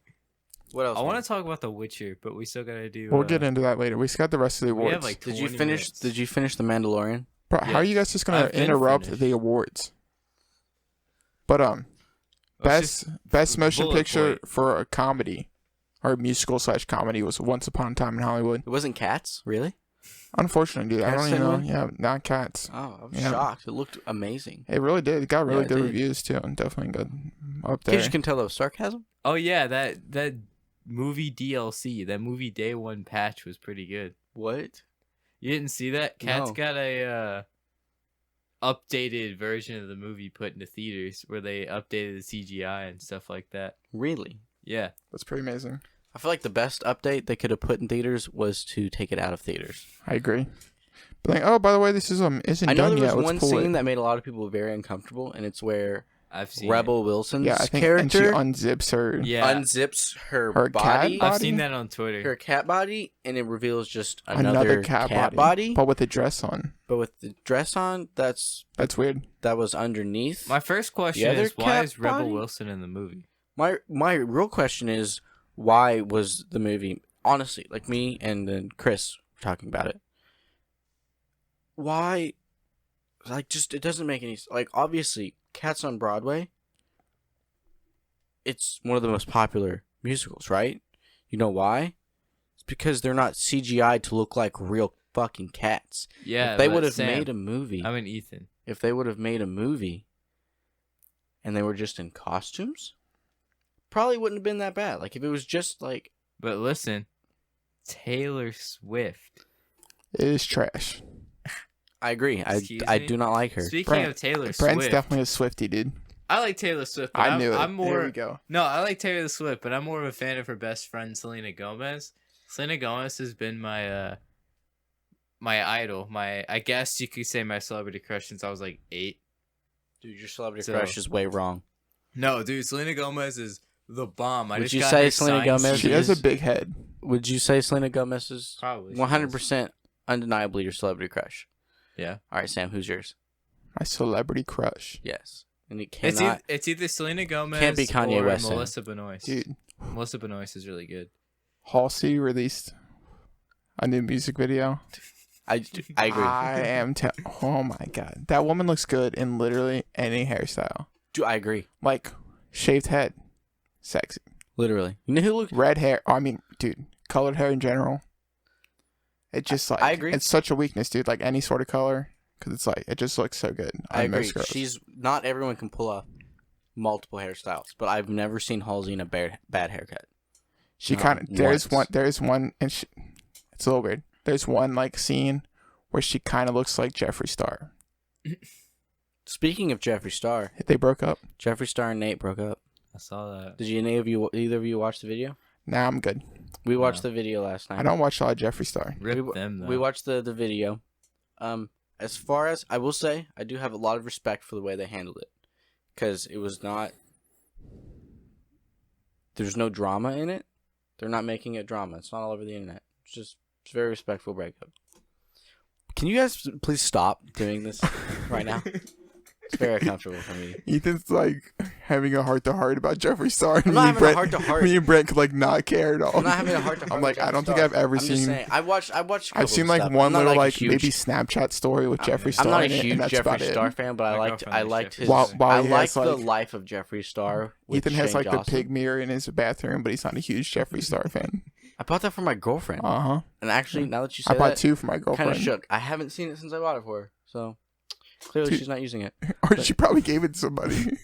I want man? to talk about The Witcher, but we still gotta do. We'll get into that later. We just got the rest of the We awards. have like Did you 20 finish? minutes. Did you finish The Mandalorian? Bro, how are you guys just gonna I've been interrupt finished. the awards? But Let's best motion bullet picture point. for a comedy or musical / comedy was Once Upon a Time in Hollywood. It wasn't Cats, really? Unfortunately, dude, I don't Cats even know. didn't Yeah, not Cats. Oh, I was Yeah. shocked. It looked amazing. It really did. It got really Yeah, it good did. reviews too, and definitely good up In case there. you can tell that was sarcasm. Oh yeah, that movie DLC, that movie Day One patch was pretty good. What? You didn't see that? Cat's No. got a updated version of the movie put into theaters where they updated the CGI and stuff like that. Really? Yeah. That's pretty amazing. I feel like the best update they could have put in theaters was to take it out of theaters. I agree. But like, oh, by the way, this isn't I know done there yet. was Let's one pull scene it. that made a lot of people very uncomfortable, and it's where I've seen Rebel Wilson's Yeah, I think, and she character unzips her. it. Yeah. unzips her, Her body, cat I've seen body? that on Twitter. her cat body, and it reveals just Another cat, cat body. but with a dress on. But with the dress on, That's weird. that was underneath. My first question other is why cat is Rebel body? Wilson in the movie? My real question is, why was the movie, honestly, like me and then Chris were talking about it, why, like, just, it doesn't make any, like, obviously, Cats on Broadway, it's one of the most popular musicals, right? You know why? It's because they're not CGI'd to look like real fucking cats. Yeah. If they but would have Sam, made a movie, I mean Ethan. if they would have made a movie and they were just in costumes, probably wouldn't have been that bad. Like, if it was just, like, But listen, Taylor Swift. It is trash. I agree. Excuse I me? do not like her. Speaking Brent- of Taylor Brent's Swift, definitely a Swiftie, dude. I like Taylor Swift. But I knew it. I'm more. There we go. No, I like Taylor Swift, but I'm more of a fan of her best friend Selena Gomez. Selena Gomez has been my my idol. I guess you could say my celebrity crush since I was like 8. Dude, your celebrity So- crush is way wrong. No, dude, Selena Gomez is the bomb. I Would just you got say her Selena signed Gomez She shoes. has a is- big head. Would you say Selena Gomez is Probably 100% undeniably your celebrity crush? Yeah. All right, Sam, who's yours? My celebrity crush. Yes. And it It's cannot. it's either Selena Gomez Can't be Kanye or West, Sam. Melissa Benoist. Dude, Melissa Benoist is really good. Halsey released a new music video. I agree. I am oh my god. That woman looks good in literally any hairstyle. Dude, I agree. Like, shaved head. Sexy. Literally. You know who looked? Red hair. I mean, dude, colored hair in general. It just like I agree. It's such a weakness, dude. Like any sort of color, because it's like it just looks so good. I on agree. most girls. She's not everyone can pull off multiple hairstyles, but I've never seen Halsey in a bad haircut. She not kind of there's once. one, and it's a little weird. There's one like scene where she kind of looks like Jeffree Star. Speaking of Jeffree Star, They broke up. Jeffree Star and Nate broke up. I saw that. Did either of you watch the video? Nah, I'm good. We watched No. the video last night. I don't watch a lot of Jeffree Star. Rip them though. We watched the video. As far as I will say, I do have a lot of respect for the way they handled it, because it was not. There's no drama in it. They're not making it drama. It's not all over the internet. It's a very respectful breakup. Can you guys please stop doing this right now? It's very uncomfortable for me. Ethan's like having a heart-to-heart about Jeffree Star. I'm not having a heart-to-heart. Me and Brent could like not care at all. I'm not having a heart-to-heart. I'm like, with I don't Jeffree think Star. I've ever I'm seen. just saying, I watched. I've seen like stuff. one I'm not, little like, like huge, maybe Snapchat story with Jeffree I'm Star not a in it, huge and that's about Jeffree it. Star fan, but My I girlfriend liked is his. Jeffree While I he liked has, the like- life of Jeffree Star. With Ethan has Shane like Johnson. the pig mirror in his bathroom, but he's not a huge Jeffree Star fan. I bought that for my girlfriend, Uh-huh. and actually, now that you I say bought that, two for my kind girlfriend. of shook. I haven't seen it since I bought it for her, so clearly Dude. she's not using it. Or she probably gave it to somebody.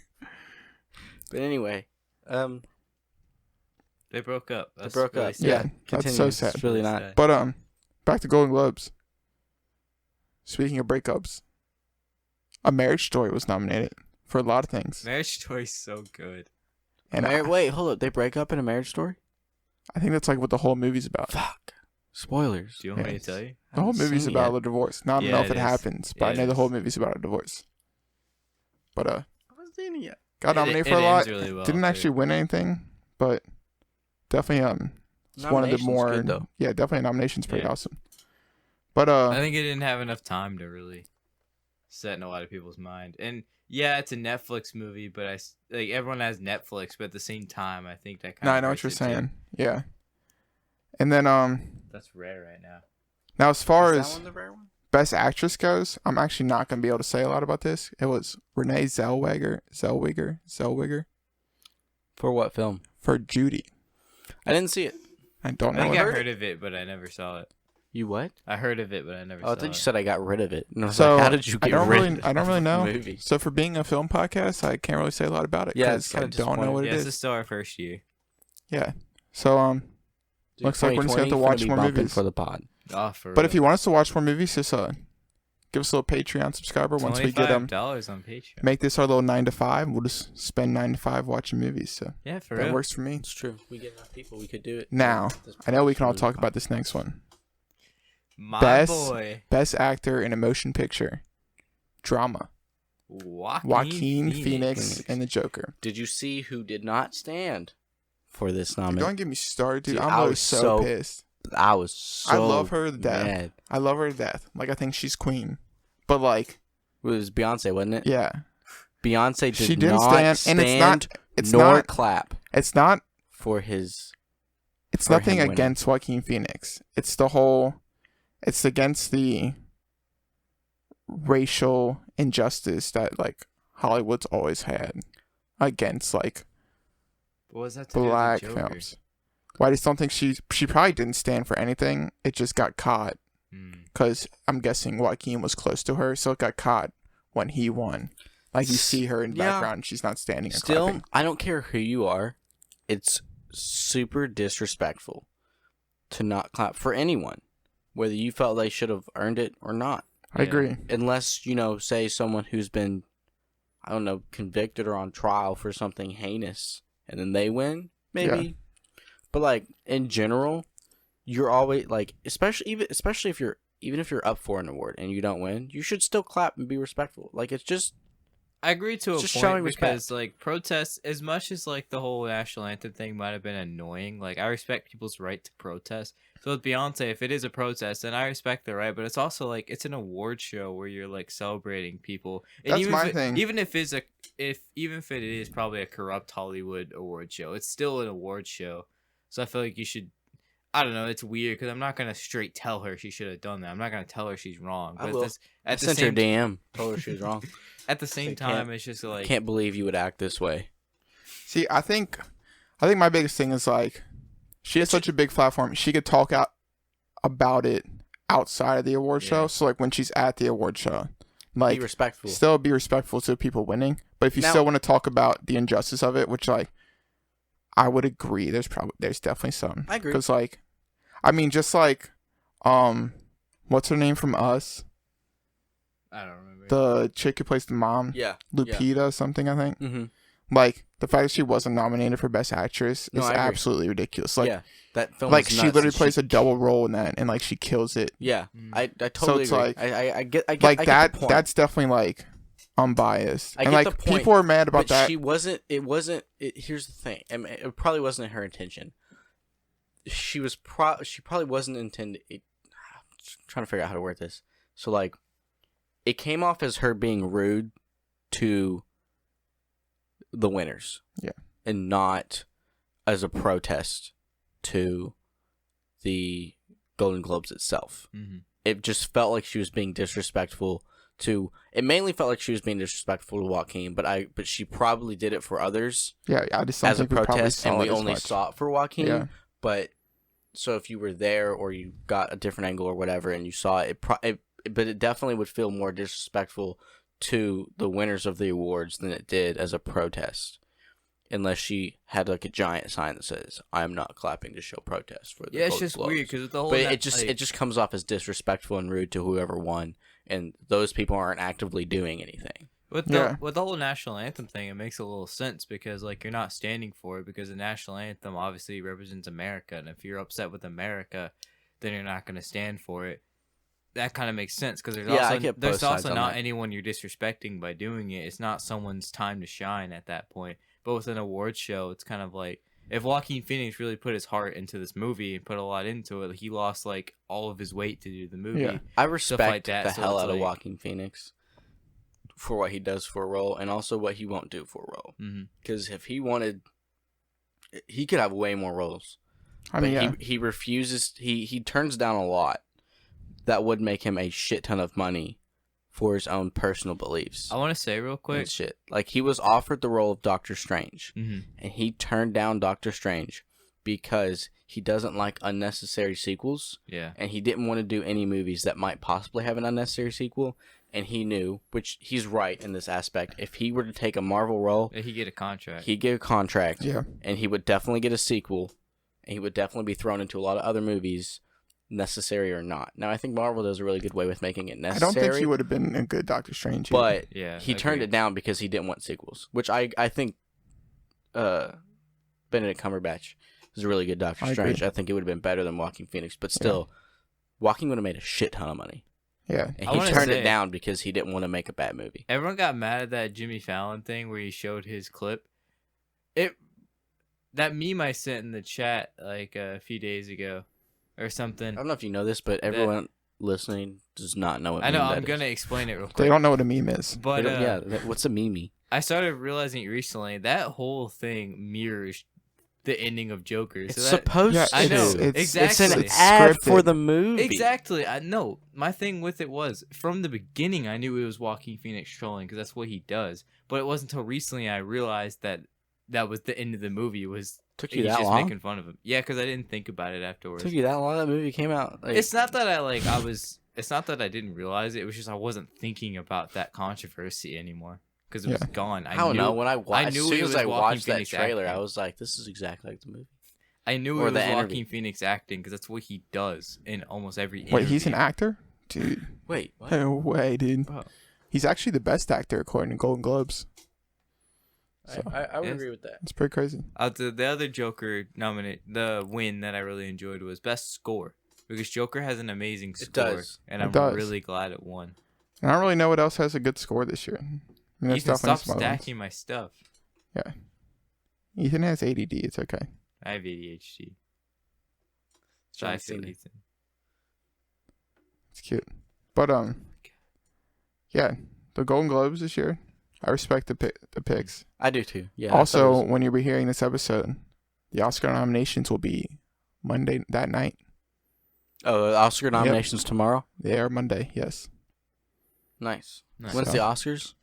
But anyway, They broke up. That's broke really up. sad. Yeah, that's so Continues. sad. It's really not. Sad. But back to Golden Globes. Speaking of breakups, A Marriage Story was nominated for a lot of things. Marriage Story's so good. And Wait, hold up. They break up in A Marriage Story? I think that's like what the whole movie's about. Fuck. Spoilers. Do you want me Yes. to tell you? The whole haven't movie's seen it about yet. a divorce. Now, I don't Yeah, know if it it is. happens, but Yeah, I know it the is. whole movie's about a divorce. But I haven't seen it yet. got nominated for a ends lot. really well, Didn't too. actually win anything, but definitely it's one of the Nomination's more good, though. yeah, definitely nominations pretty Yeah. awesome. But I think it didn't have enough time to really set in a lot of people's mind. And yeah, it's a Netflix movie, but like everyone has Netflix, but at the same time, I think that kind no, of I know what you're saying. Yeah. And then That's rare right now. now as far Is as that one the rare one? Best Actress goes, I'm actually not gonna be able to say a lot about this. It was Renee Zellweger For what film? for Judy. I didn't see it. I don't I know. think what- I heard of it, but I never saw it. You what? I heard of it, but I never Oh, saw I thought it. you said I got rid of it. And I was So like, how did you I get don't rid really, of I don't really know. the movie? So for being a film podcast, I can't really say a lot about it. Yeah, it's 'cause I kinda don't know what Yeah, it this is is. still our first year. Yeah. So Dude, looks like we're just gonna have to 2020 watch be more bumping movies. for the pod. Oh, for But real. if you want us to watch more movies, just give us a little Patreon subscriber once we get $25 on Patreon. make this our little 9 to 5. We'll just spend 9 to 5 watching movies. So Yeah, for that real. works for me. It's true. We get enough people. We could do it. Now, This I know we can all really talk fun. about this next one. My Best- boy, Best actor in a motion picture, drama. Joaquin Phoenix and the Joker. Did you see who did not stand for this Dude, nomination? don't get me started, dude. Dude, I'm I really was so so pissed. I was so I love her to death. mad. I love her to death. Like I think she's queen. But like, It was Beyonce, wasn't it? yeah, Beyonce did she didn't not stand, and it's not. It's nor not. clap It's not. for his. It's for nothing him winning. against Joaquin Phoenix. It's the whole. It's against the racial injustice that like Hollywood's always had against like What was that to do with the black Joker? films. Well, I just don't think she probably didn't stand for anything. It just got caught because I'm guessing Joaquin was close to her, so it got caught when he won. Like you see her in the Yeah. background, she's not standing or Still, clapping. I don't care who you are. It's super disrespectful to not clap for anyone, whether you felt they should have earned it or not. I agree. Unless, say someone who's been, I don't know, convicted or on trial for something heinous, and then they win, maybe. Yeah. But like in general, you're always like, especially if you're up for an award and you don't win, you should still clap and be respectful. Like it's just I agree to a Just point showing because like protests, as much as like the whole national anthem thing might have been annoying, like I respect people's right to protest. So with Beyonce, if it is a protest, then I respect the right, but it's also like it's an award show where you're like celebrating people. And That's even my if thing. Even if it is probably a corrupt Hollywood award show, it's still an award show. So I feel like you should. I don't know. It's weird because I'm not gonna straight tell her she should have done that. I'm not gonna tell her she's wrong. I But will. at the sent her same DM, told her she was wrong. at the same They time, can't- it's just like Can't believe you would act this way. See, I think my biggest thing is like she has such a big platform. She could talk out about it outside of the award show. Yeah. So like when she's at the award show, Be like respectful. still be respectful to people winning. But if you Now- still want to talk about the injustice of it, which like I would agree, there's definitely some. I agree. Because like, I mean, just like, what's her name from Us? I don't remember. The chick who plays the mom, Yeah. Lupita something, I think. Mm-hmm. Like the fact that she wasn't nominated for Best Actress No, is I agree. absolutely ridiculous. Like, yeah. That film. like was she nuts, literally and plays a double role in that, and like she kills it. Yeah. Mm. I totally it's agree. like- I get Like I get that. the point. That's definitely like unbiased, I and get like the point, people are mad about but that. she wasn't. It wasn't. Here's the thing. I mean, it probably wasn't her intention. She probably wasn't intended. I'm trying to figure out how to word this. So like, it came off as her being rude to the winners. Yeah. And not as a protest to the Golden Globes itself. Mm-hmm. It just felt like she was being disrespectful to. It mainly felt like she was being disrespectful to Joaquin, but she probably did it for others Yeah, I just don't as a think we probably protest, saw and we it as only much. saw it for Joaquin. Yeah. But so if you were there or you got a different angle or whatever, and you saw it, but it definitely would feel more disrespectful to the winners of the awards than it did as a protest. Unless she had like a giant sign that says, "I'm not clapping to show protest for the Yeah, it's Golden just Globes." weird because the whole. But it just comes off as disrespectful and rude to whoever won, and those people aren't actively doing anything. With the whole national anthem thing, it makes a little sense because like you're not standing for it because the national anthem obviously represents America, and if you're upset with America, then you're not going to stand for it. That kind of makes sense because there's also not anyone you're disrespecting by doing it. It's not someone's time to shine at that point. But with an awards show, it's kind of like if Joaquin Phoenix really put his heart into this movie and put a lot into it, like, he lost like all of his weight to do the movie. Yeah. I respect like that, the so hell it's out of like- Joaquin Phoenix for what he does for a role, and also what he won't do for a role. Mm-hmm. Because if he wanted, he could have way more roles. I mean, But he refuses. He turns down a lot that would make him a shit ton of money for his own personal beliefs. I want to say real quick. And shit. Like, he was offered the role of Doctor Strange, Mm-hmm. and he turned down Doctor Strange because he doesn't like unnecessary sequels, Yeah. and he didn't want to do any movies that might possibly have an unnecessary sequel. And he knew, which he's right in this aspect, if he were to take a Marvel role, He get a contract. he'd get a contract, yeah. and he would definitely get a sequel, and he would definitely be thrown into a lot of other movies, necessary or not. Now, I think Marvel does a really good way with making it I necessary. don't think he would have been a good Doctor Strange. either. But Yeah, he turned agreed. it down because he didn't want sequels, which I think Benedict Cumberbatch is a really good Doctor I Strange. agree. I think it would have been better than Joaquin Phoenix, but still, Joaquin would have made a shit ton of money. yeah, And I he wanna turned say- it down because he didn't want to make a bad movie. Everyone got mad at that Jimmy Fallon thing where he showed his clip. That meme I sent in the chat like a few days ago or I something. don't know if you know this, but everyone listening does not know what I know, meme that I'm is. going to explain it real they quick. don't know what a meme is. They But don't- what's a meme? I started realizing recently that whole thing mirrors the ending of Joker. It's So that, supposed Yeah, to. I know, It's exactly. an It's ad scripted. for the movie. Exactly. I know. My thing with it was from the beginning I knew it was Joaquin Phoenix trolling because that's what he does. But it wasn't until recently I realized that was the end of the movie. Was Took you he's that just long? making fun of him. Yeah, because I didn't think about it afterwards. Took you that long? That movie came out. Like, It's not that it's not that I didn't realize it. It was just I wasn't thinking about that controversy anymore because it was Yeah. gone. I don't know. When I watched, as knew soon it as was I Joaquin watched that Phoenix trailer, acting. I was like, "This is exactly like the movie." I knew or it was the interview. Joaquin Phoenix acting because that's what he does in almost every. Wait, he's an interview. actor, dude? Wait, what? No way, dude. Bro. He's actually the best actor according to Golden Globes. So I would Yes. agree with that. it's pretty crazy. The other Joker the win that I really enjoyed was best score because Joker has an amazing score, does. and It I'm does. really glad it won. And I don't really know what else has a good score this year. I mean, there's Ethan, definitely stop some other ones. stacking my stuff. Ethan has ADD. It's okay. I have ADHD. John I feel Cena. Ethan. It's cute. But yeah, the Golden Globes this year. I respect the picks. I do too. Yeah. I thought it Also, was- when you'll be hearing this episode, the Oscar nominations will be Monday that night. oh, Oscar nominations tomorrow. They are Monday. Yes, Nice. Nice. When's So- the Oscars?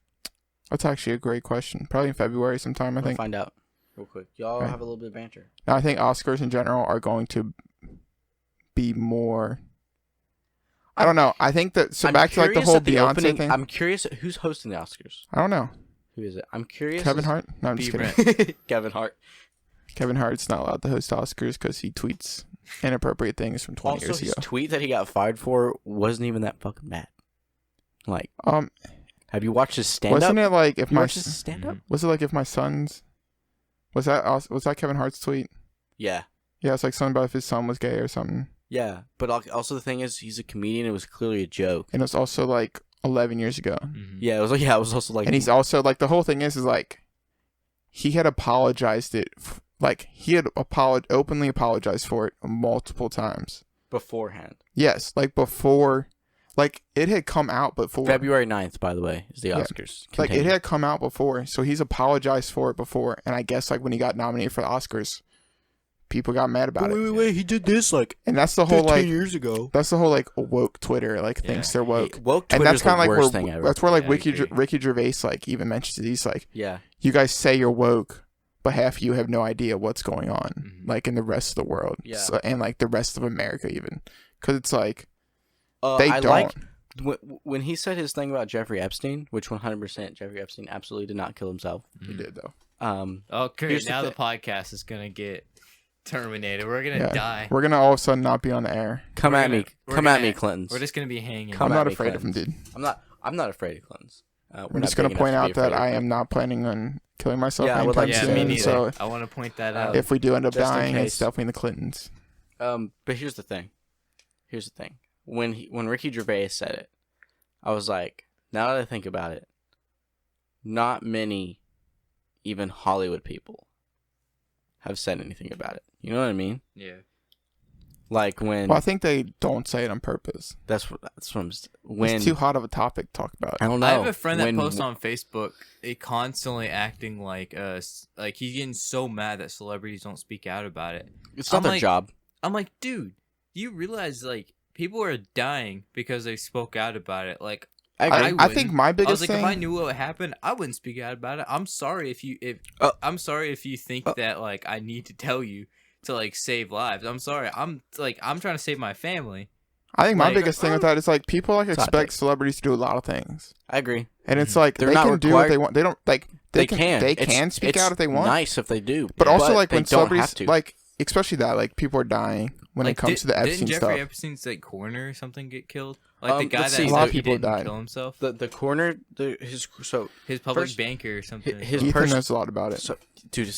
that's actually a great question. Probably in February sometime. I We'll think. find out real quick. Y'all Right. have a little bit of banter. No, I think Oscars in general are going to be more. I don't know. I think that I'm back to like the curious whole at the Beyonce opening- thing. I'm curious at who's hosting the Oscars. I don't know. Who is it? I'm curious. Kevin Hart? No, I'm just B. kidding. Kevin Hart. Kevin Hart's not allowed to host Oscars because he tweets inappropriate things from 20 Also, years his ago. tweet that he got fired for wasn't even that fucking bad. Like, Um, have you watched his stand up? wasn't it like if You my watched his stand up? was it like if my son's was that Kevin Hart's tweet? Yeah. Yeah, it's like something about if his son was gay or something. Yeah. But also the thing is, he's a comedian. It was clearly a joke. And it's also like 11 years ago. Mhm. Yeah. It was like, it was also like, And he's also like the whole thing is like he had apologized like he had openly apologized for it multiple times. beforehand. Yes, like before, like it had come out before. February 9th, by the way, is the Yeah. Oscars. Like it Continue. had come out before, so he's apologized for it before. And I guess like when he got nominated for the Oscars, people got mad about it. Wait, he did this like And that's the whole 15 like years ago. that's the whole like woke Twitter like thinks they're woke. Woke And Twitter's that's kind the of like worst where thing ever. that's where like Yeah, I agree. Ricky Gervais like even mentions it. He's like, Yeah. you guys say you're woke, but half of you have no idea what's going on, Mhm. like in the rest of the world, Yeah. so, and like the rest of America even, because it's like they I don't. like when he said his thing about Jeffrey Epstein, which 100% Jeffrey Epstein absolutely did not kill himself. He did though. Oh, great. Here's the Now the thing. podcast is going to get terminated. We're going to Yeah. die. We're gonna all of a sudden not be on the air. Come We're at gonna- me, we're come at gonna- me, Clintons. We're just going to be hanging. Come I'm at not me, afraid of him, Clintons. dude. I'm not afraid of Clintons. I'm just gonna point out that I am not planning on killing myself Yeah, I would anytime like yeah, to me soon. neither. So I want to point that Uh, out. if we do end up Just in dying, it's case. definitely the Clintons. But here's the thing. When Ricky Gervais said it, I was like, now that I think about it, not many, even Hollywood people, have said anything about it. You know what I mean? Yeah. Like when Well, I think they don't say it on purpose. that's what I'm when It's too hot of a topic to talk about. I don't know. I have a friend that when, posts on Facebook, constantly acting like like he's getting so mad that celebrities don't speak out about it. It's not I'm their like- job. I'm like, dude, you realize like people are dying because they spoke out about it. Like I agree. I I think my I biggest was like, thing. if I knew what happened, I wouldn't speak out about it. I'm sorry if I'm sorry if you think that like I need to tell you to like save lives. I'm sorry. I'm trying to save my family. I think my like- biggest thing with that is like people like It's hot expect take. celebrities to do a lot of things, I agree. and it's like They're they not can do what required- they want. They don't like they can. they It's- can speak it's out if they want. Nice if they do. But also like they when don't celebrities have to. like especially that like people are dying when Like, it comes to the Epstein didn't Jeffrey stuff. Epstein's like corner or something get killed? Like the guy let's that see. A lot of he people didn't died. kill himself. the corner his His public first- banker or something. his Ethan person- knows a lot about it. So, dude,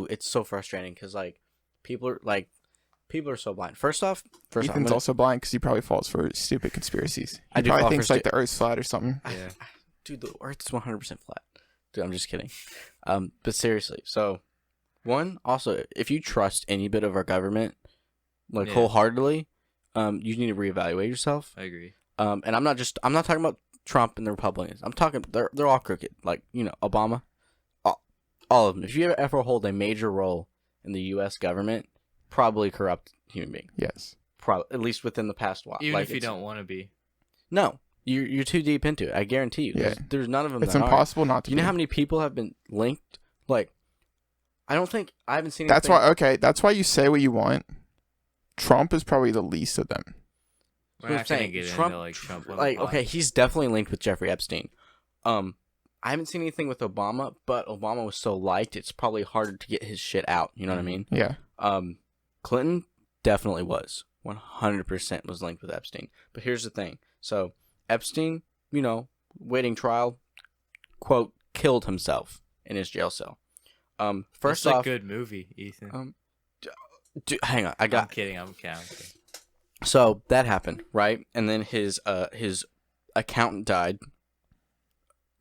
it's so frustrating because like people are so blind. First off, I'm Ethan's gonna- also blind because he probably falls for stupid conspiracies. I He do probably fall for thinks like the Earth's flat or something. Yeah. dude, the Earth's 100% flat. Dude, I'm just kidding. But seriously, so one also, if you trust any bit of our government, like Yeah. wholeheartedly, you need to reevaluate yourself. I agree. And I'm not talking about Trump and the Republicans. I'm talking they're all crooked. Like, you know, Obama, all of them. If you ever hold a major role in the U.S. government, probably corrupt human being. Yes. Probably at least within the past while. Even Like, if you it's- don't want to be. No, you're too deep into it. I guarantee you. 'Cause Yeah. There's none of them. It's that aren't. impossible not to. You know be. how many people have been linked? Like, I haven't seen. That's anything- why. Okay, that's why you say what you want. Trump is probably the least of them. We're I'm not gonna saying, get Trump, into like Trump. on the like, pod. okay, he's definitely linked with Jeffrey Epstein. I haven't seen anything with Obama, but Obama was so liked, it's probably harder to get his shit out. You know what I mean? Yeah. Clinton definitely was 100% was linked with Epstein. But here's the thing: so Epstein, you know, waiting trial, quote, killed himself in his jail cell. First That's off, a good movie, Ethan. hang on, I I'm got. kidding. I'm counting. So that happened, right? And then his accountant died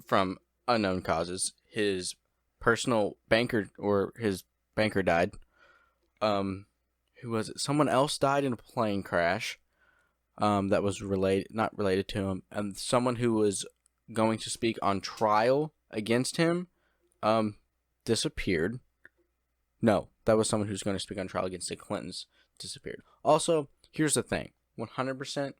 from unknown causes. His personal banker died. Who was it? Someone else died in a plane crash. That was not related to him, and someone who was going to speak on trial against him, disappeared. No, that was someone who's going to speak on trial against the Clintons. Disappeared. Also, here's the thing: 100%.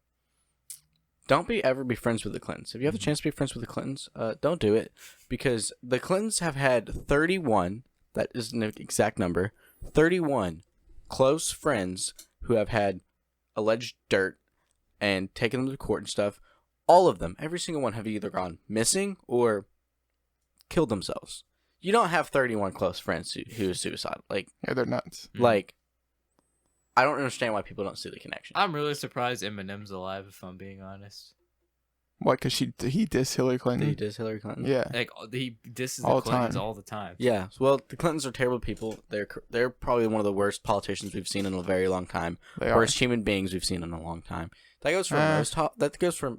Don't ever be friends with the Clintons. If you have the chance to be friends with the Clintons, don't do it, because the Clintons have had 31. That is an exact number. 31 close friends who have had alleged dirt and taken them to court and stuff. All of them, every single one, have either gone missing or killed themselves. You don't have 31 close friends who is suicidal. Like, Yeah, they're nuts. like, I don't understand why people don't see the connection. I'm really surprised Eminem's alive. If I'm being honest, What? Because he dissed Hillary Clinton. He does Hillary Clinton. Yeah. like he disses All the the Clintons time. all the time. Yeah. Well, the Clintons are terrible people. They're probably one of the worst politicians we've seen in a very long time. They are. Worst human beings we've seen in a long time. That goes for Uh.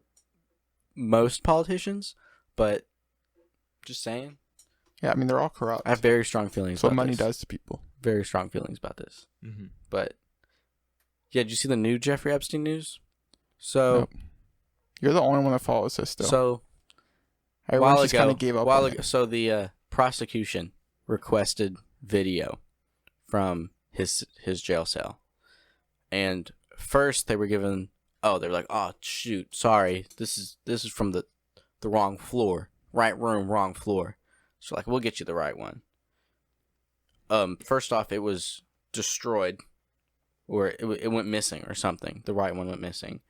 most politicians, but just saying, Yeah, I mean they're all corrupt. I have very strong feelings. That's what about money this. does to people. Very strong feelings about this. Mm-hmm. But yeah, did you see the new Jeffrey Epstein news? So Nope. You're the only one that follows this still. So Everyone just kind of gave up on it. So the prosecution requested video from his jail cell, and first they were given. Oh, they were like, oh shoot, sorry, this is from the wrong floor, right room, wrong floor. So like, we'll get you the right one. First off, it was destroyed, or it went missing or something. The right one went missing,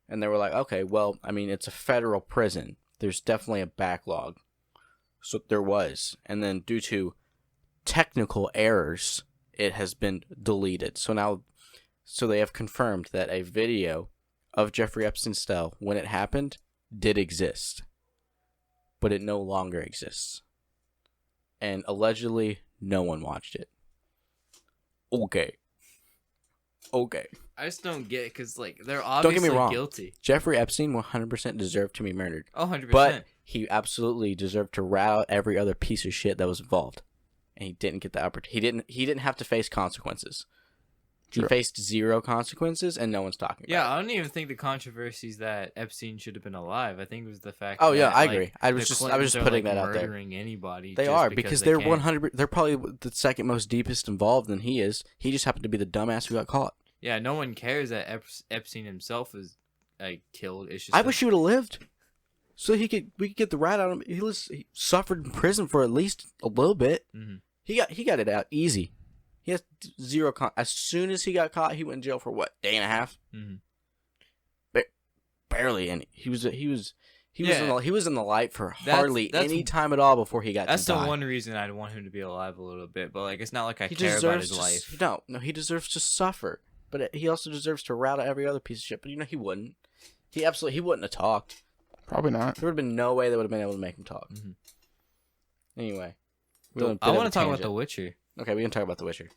and they were like, okay, well, I mean, it's a federal prison. There's definitely a backlog. So there was, and then due to technical errors, it has been deleted. So they have confirmed that a video of Jeffrey Epstein's cell when it happened did exist, but it no longer exists, and allegedly no one watched it. Okay. I just don't get it because like they're Don't get me obviously wrong. guilty. Jeffrey Epstein 100% deserved to be murdered, Oh, 100%. but he absolutely deserved to rat out every other piece of shit that was involved, and he didn't get the opportunity. He didn't have to face consequences. He True. faced zero consequences, and no one's talking Yeah, about it. I don't even think the controversies that Epstein should have been alive. I think it was the fact. Oh, that, yeah, I like, agree. I the was just Clintons are, putting like, that out there. Murdering anybody. They just are because they're can. 100. They're probably the second most deepest involved than he is. He just happened to be the dumbass who got caught. Yeah, no one cares that Epstein himself is like killed. It's just I that- wish he would have lived, so we could get the rat out of him. He suffered in prison for at least a little bit. Mhm. He got it out easy. He has zero. As soon as he got caught, he went in jail for what, day and a half? Mhm. Barely any. He was Yeah. he was in the light for That's- hardly that's- any time at all before he got. That's to the die. one reason I'd want him to be alive a little bit, but like it's not like I He care about deserves his to, life. No, he deserves to suffer, but he also deserves to rat out every other piece of shit. But he wouldn't. He wouldn't have talked. Probably not. There would have been no way they would have been able to make him talk. Mhm. Anyway, I want to talk about The Witcher. Okay, we can talk about The Witcher.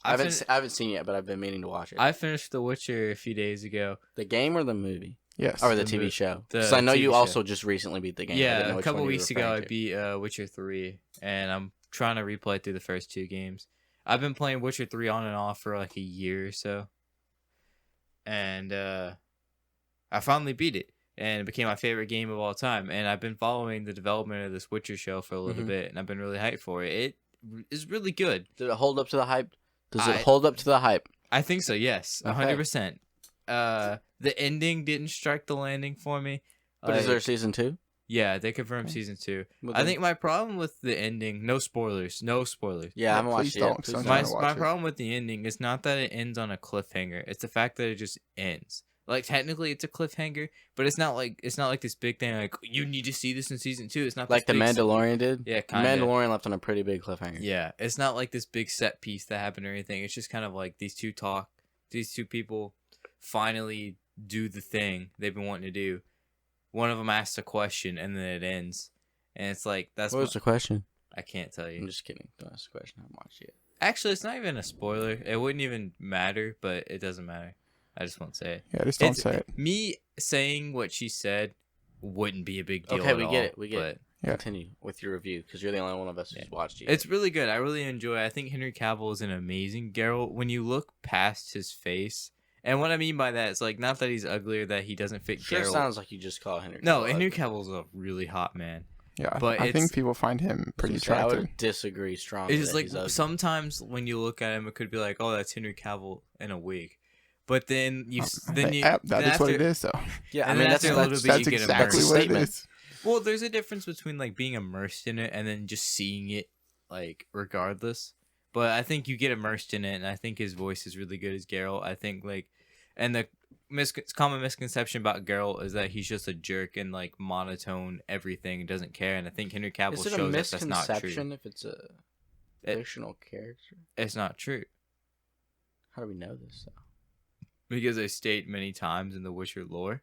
I haven't seen it yet, but I've been meaning to watch it. I finished The Witcher a few days ago. The game or the movie? Yes. Or the The TV mo- show? the Because I know TV you show. also just recently beat the game. I didn't know Yeah, a which couple one you were weeks ago I referring to. beat Witcher 3, and I'm trying to replay through the first two games. I've been playing Witcher 3 on and off for like a year or so. And I finally beat it, and it became my favorite game of all time. And I've been following the development of this Witcher show for a little Mhm. bit, and I've been really hyped for it. It is really good. Did it hold up to the hype? Does I- it hold up to the hype? I think so, yes. Okay. 100%. The ending didn't strike the landing for me. But is there a Like, season 2? Yeah, they confirmed season 2. Well, I then- think my problem with the ending, no spoilers. Yeah, I haven't watched please it don't, yet. 'cause Please I'm don't. trying My to watch my it. problem with the ending is not that it ends on a cliffhanger. It's the fact that it just ends. Like technically it's a cliffhanger, but it's not like this big thing like you need to see this in season 2. It's not Like this the big Mandalorian did? Yeah, The kinda. Mandalorian left on a pretty big cliffhanger. Yeah, it's not like this big set piece that happened or anything. It's just kind of like these two people finally do the thing they've been wanting to do. One of them asks a question and then it ends. And it's like that's What was the question? I can't tell you. I'm just kidding. Don't ask the question. I haven't watched it yet. Actually, it's not even a spoiler. It wouldn't even matter, but it doesn't matter. I just won't say it. Yeah, just don't It's- say it. Me saying what she said wouldn't be a big deal. Okay, at we all, get it, we get but it. Yeah. Continue with your review, because you're the only one of us Yeah. who's watched it. It's really good. I really enjoy it. I think Henry Cavill is an amazing Geralt. When you look past his face, and what I mean by that is like not that he's ugly or that he doesn't fit Sure Geralt. sounds like you just call Henry. No, Cavill Henry ugly. Cavill's a really hot man. Yeah, But I it's- think people find him pretty So I attractive. would disagree strongly. It's just that like he's ugly. sometimes when you look at him, it could be like, oh, that's Henry Cavill in a wig. But then you then you that then is what it after- is, though. Yeah, I and mean then that's after a little that's, bit, That's you get exactly immersed. what it Statement. is. Well, there's a difference between like being immersed in it and then just seeing it like regardless. But I think you get immersed in it, and I think his voice is really good as Geralt. I think like, and the common misconception about Geralt is that he's just a jerk and like monotone everything and doesn't care. And I think Henry Cavill Is it a shows that that's not true. misconception if it's a It- fictional character? It's not true How do we know this? Though? because they state many times in the Witcher lore.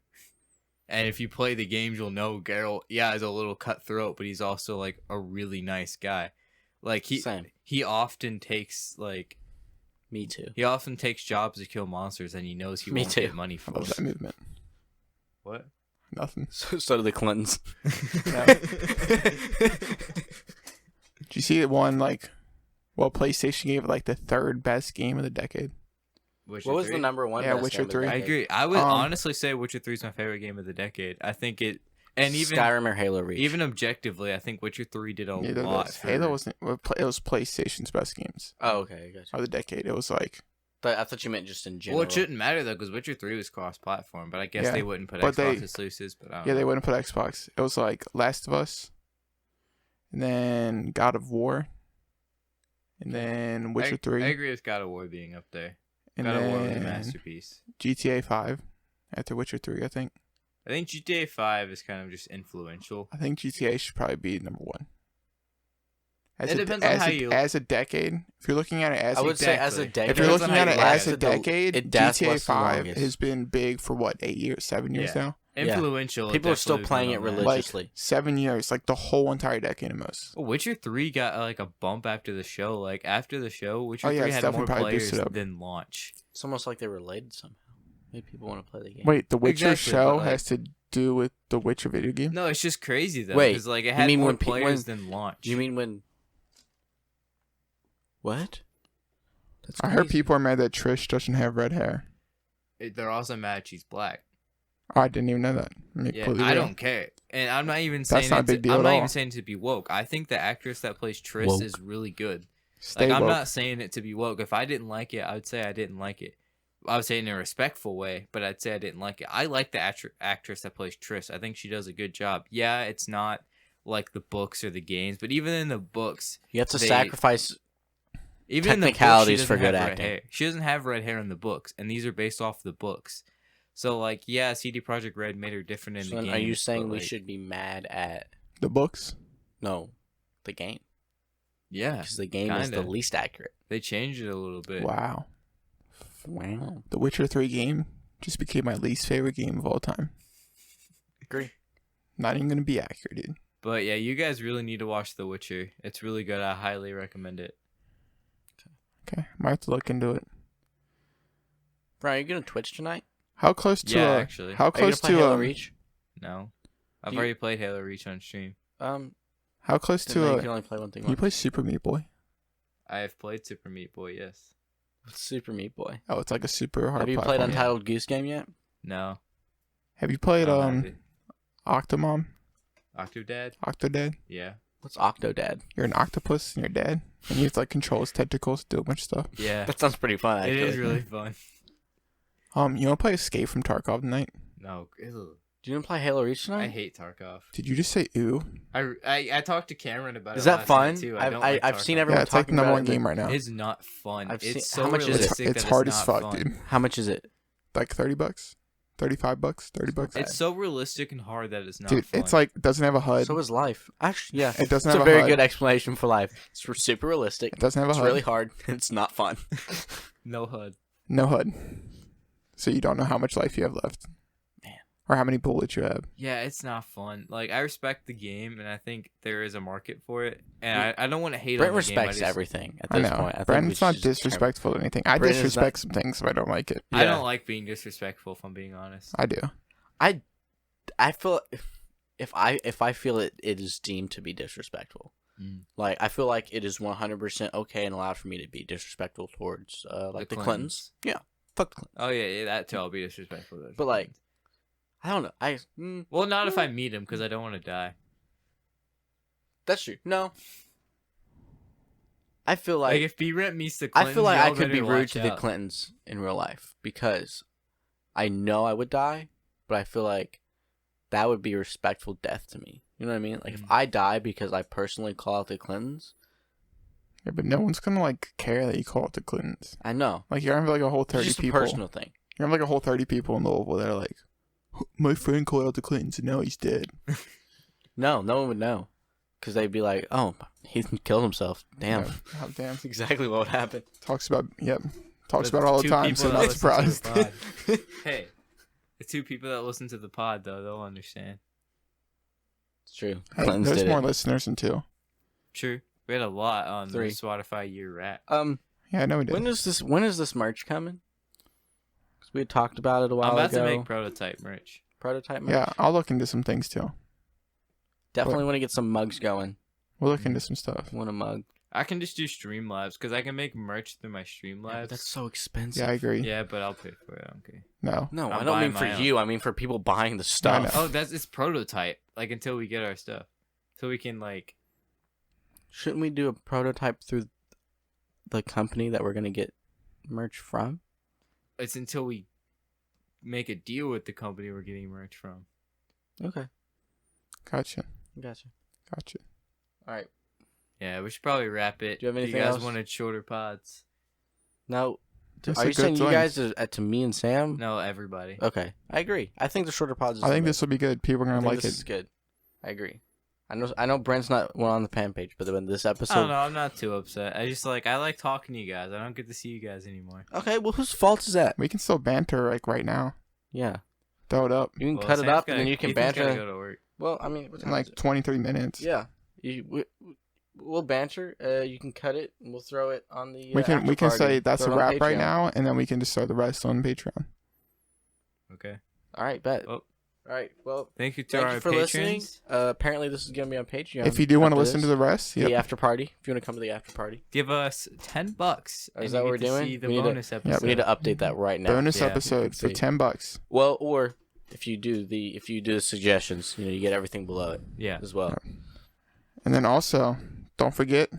And if you play the games, you'll know Geralt, yeah, is a little cutthroat, but he's also like a really nice guy. Like Same. he often takes like Me too. he often takes jobs to kill monsters, and he knows he Me won't too. get money I for love it. that movement. What? Nothing. So do the Clintons. Did you see it won like? Well, PlayStation gave it like the third best game of the decade. Witcher What was 3? the number one? Yeah, best Witcher game of the 3. I decade? agree. I would Um, honestly say Witcher 3 is my favorite game of the decade. I think it, and even Skyrim or Halo Reach. even objectively, I think Witcher 3 did a Neither of lot. those. For, Halo wasn't. It was PlayStation's best games Oh, okay, gotcha. of the decade. It was like, I thought you meant just in general. Well, it shouldn't matter though, because Witcher 3 was cross-platform, but I guess Yeah, they wouldn't put but Xbox they- exclusives. But I don't yeah, they know. wouldn't put Xbox. It was like Last of Us, and then God of War, and then Witcher 3, I agree with God of War being up there. and God of War was a then masterpiece. GTA 5 after Witcher 3. I think. I think GTA 5 is kind of just influential. I think GTA should probably be number one. It depends on how you- as a decade. If you're looking at it as I a would say as a Exactly. decade. if you're depends looking on at how it you as look a at decade, it does GTA last the 5 longest. has been big for what, 8 years, 7 years Yeah. now? Influential. People are still definitely playing would it go on that. religiously. Like 7 years, like the whole entire decade almost. Well, Witcher 3 got like a bump after the show. Like after the show, Witcher Oh, yeah, 3 it's had definitely more probably players boosted up. than launch. It's almost like they're related somehow. Maybe people want to play the game. Wait, the Witcher Exactly, show but, like- has to do with the Witcher video game? No, it's just crazy though. Wait, 'cause, like it you had mean more when players than launch. You mean when? What? That's I heard crazy. people are mad that Trish doesn't have red hair. They're also mad she's black. Oh, I didn't even know that. Yeah, Completely I real. don't care, and I'm not even That's saying not a it big deal I'm at not all. even saying it to be woke. I think the actress that plays Triss Woke. is really good. Stay Like I'm woke. not saying it to be woke. If I didn't like it, I would say I didn't like it. I would say it in a respectful way, but I'd say I didn't like it. I like the actress that plays Triss. I think she does a good job. Yeah, it's not like the books or the games, but even in the books, You have to they- sacrifice. even in the books, Technicalities she for doesn't good have red acting. hair. She doesn't have red hair in the books, and these are based off the books. So like, yeah, CD Projekt Red made her different in So the then game. are you saying we should be mad at The books? no, the game? Yeah, Because the game is the kinda. least accurate. they changed it a little bit. Wow. Wow. The Witcher 3 game just became my least favorite game of all time. Agree. Not even going to be accurate, dude. But yeah, you guys really need to watch The Witcher. It's really good. I highly recommend it. Okay, might have to look into it. Brian, are you gonna Twitch tonight? How close to Yeah, actually. how Are you gonna close play to Halo Reach? No, I've Do you- already played Halo Reach on stream. how close Then you to can only play one thing. you play Super Meat Boy? I have played Super Meat Boy. Yes. Super Meat Boy. Oh, it's like a super hard Have you platform. played Untitled Goose Game yet? No. Have you played I don't have it. Octomom? Octodad. Octodad? Yeah. What's Octodad? You're an octopus and you're dead, and you have to like control his tentacles, do a bunch of stuff. Yeah. That sounds pretty fun. It Actually. is really fun. You want to play Escape from Tarkov tonight? No. Ew. Do you want to play Halo Reach tonight? I hate Tarkov. Did you just say ooh? I talked to Cameron about Is it. that last fun? night, too. I've- don't like I've seen Tarkov. everyone Yeah, it's like the talking number about one it, game right now. It's not fun. I've seen- It's so how much is it? realistic It's that hard it's as not fuck, fun. dude. How much is it? Like $30, $35, $30. It's so realistic and hard that it's not Dude, fun. it's like doesn't have a HUD. So is life. Actually, yeah. It doesn't It's have a a very HUD. good explanation for life. It's super realistic. It doesn't have a It's HUD. really hard. It's not fun. no HUD. No HUD. So you don't know how much life you have left. Man. Or how many bullets you have. Yeah, it's not fun. Like I respect the game, and I think there is a market for it. And I don't want to hate Brent on the game. I respects just- everything at I this know. point. I think Brandon's we not should just- disrespectful to anything. I Brandon's disrespect some things if I don't like it. I Yeah. don't like being disrespectful. If I'm being honest. I do. I feel if I feel it is deemed to be disrespectful. Mm. Like I feel like it is 100% okay and allowed for me to be disrespectful towards like the Clintons. Yeah, fuck the Clintons. Oh yeah, that too. I'll be disrespectful. To those But, like, Clintons. I don't know. well, not if I meet him because I don't want to die. That's true. No, I feel Like, like if B Rent meets the I Clintons, feel like y'all I could be better rude watch to the out. Clintons in real life because I know I would die, but I feel like that would be a respectful death to me. You know what I mean? Like if I die because I personally call out the Clintons, Yeah, but no one's gonna like care that you call it the Clintons. I know. Like you're gonna have like a whole It's 30 just a people. personal thing. You're gonna have like a whole 30 people in Louisville that are like, my friend called out the Clintons and now he's dead. No one would know. Because they'd be like, oh, he killed himself. Damn. Yeah. Oh, damn. That's exactly what would happen. Talks about Talks The about it all the two time, people so that not listen to the surprised. pod. Hey, the two people that listen to the pod, though, they'll understand. It's true. Hey, Clintons there's did more it. listeners than two. True. We had a lot on 3. the Spotify year wrap. Yeah, I know we did. When is this merch coming? Because we had talked about it a while I'm about ago. to make prototype merch. Prototype merch. Yeah, I'll look into some things too. Definitely want to get some mugs going. We'll look into some stuff. Want a mug. I can just do Streamlabs because I can make merch through my Yeah, but Streamlabs. that's so expensive. Yeah, I agree. Yeah, but I'll pay for it. Okay. No. No, I'm I don't mean buying for my own. you. I mean for people buying the I stuff. know. Oh, it's prototype. Like until we get our stuff, so we can like. Shouldn't we do a prototype through the company that we're gonna get merch from? It's until we make a deal with the company we're getting merch from. Okay, Gotcha. gotcha. Gotcha. All right. Yeah, we should probably wrap it. Do you have anything You guys else? wanted shorter pods? Now, That's are a you good saying you thing. guys to me and Sam? No, everybody. Okay, I agree. I think the shorter pods. Is I think the this will be good. People are best. I gonna think like this it. is good. I agree. I know. Brent's not one on the fan page, but when this I don't episode. know. I'm not too upset. I like talking to you guys. I don't get to see you guys anymore. Okay, well, whose fault is that? We can still banter like right now. Yeah, Throw it up you can Well, cut it Sam's up and gotta- then you can Ethan's gotta banter. go to work. Well, I mean, what in time like is it? 23 minutes. Yeah, we'll banter. You can cut it and we'll throw it on the. We can after party. say that's Throw a it on wrap right Patreon. now, and then we can just throw the rest on Patreon. Okay. All right, bet. Well, All right, well, thank you to thank our you for listening. patrons. Apparently, this is gonna be on Patreon. If you do want to after listen to this. the rest, the yep. after party, if you want to come to the after party, Give us $10. Oh, is and that you what we're get to doing? See the We need to- bonus episode. we need to update that right now. bonus Yeah, episode for see. $10. Well, or if you do the suggestions, you get everything below it Yeah. as well. And then also, don't forget,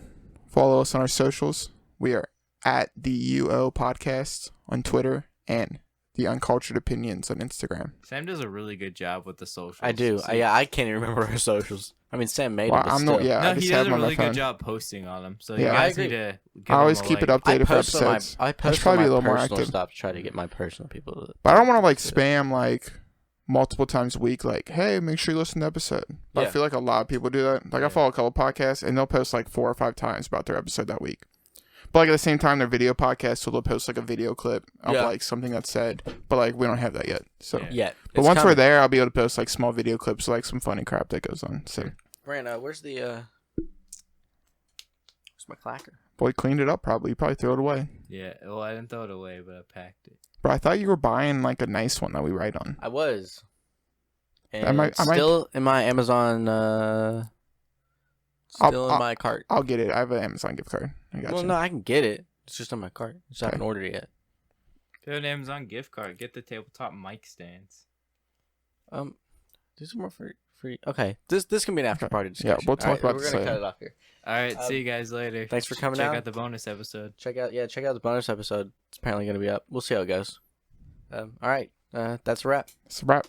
follow us on our socials. We are at the UO Podcast on Twitter and the Uncultured Opinions on Instagram. Sam does a really good job with the socials. I do. So- I can't even remember our socials. I mean, Sam made Well, them, but I'm still. not. Yeah, No, I he just does have a them on my really good phone. job posting on them. So Yeah. you I guys agree. need to. Give I always him a keep it like. updated for post on episodes. I post should probably on be a my little more personal active. stuff to try to get my personal people. But I don't want to like spam like multiple times a week. Like, hey, make sure you listen to the episode. But Yeah. I feel like a lot of people do that. Like, Yeah. I follow a couple podcasts and they'll post like 4 or 5 times about their episode that week. But like at the same time, their video podcast, so they'll post like a video clip of Yeah. like something that's said. But like we don't have that yet. So, Yeah. Yet, but once we're there, I'll be able to post like small video clips, of, like some funny crap that goes on. So, Brand, where's the where's my clacker? boy, cleaned it up. Probably, you probably threw it away. Yeah. Well, I didn't throw it away, but I packed it. But I thought you were buying like a nice one that we write on. I was. And I might- still in my Amazon. Still in my cart. I'll get it. I have an Amazon gift card. I got Well, you. no, I can get it. It's just on my cart. Just haven't Okay. ordered it yet. If you have an Amazon gift card, get the tabletop mic stands. These are more free. Okay, this can be an after party Yeah, discussion. we'll talk All right, about We're this gonna later. cut it off here. All right. See you guys later. Thanks for coming Check out. out the bonus episode. Check out the bonus episode. It's apparently gonna be up. We'll see how it goes. All right, that's a wrap. It's a wrap.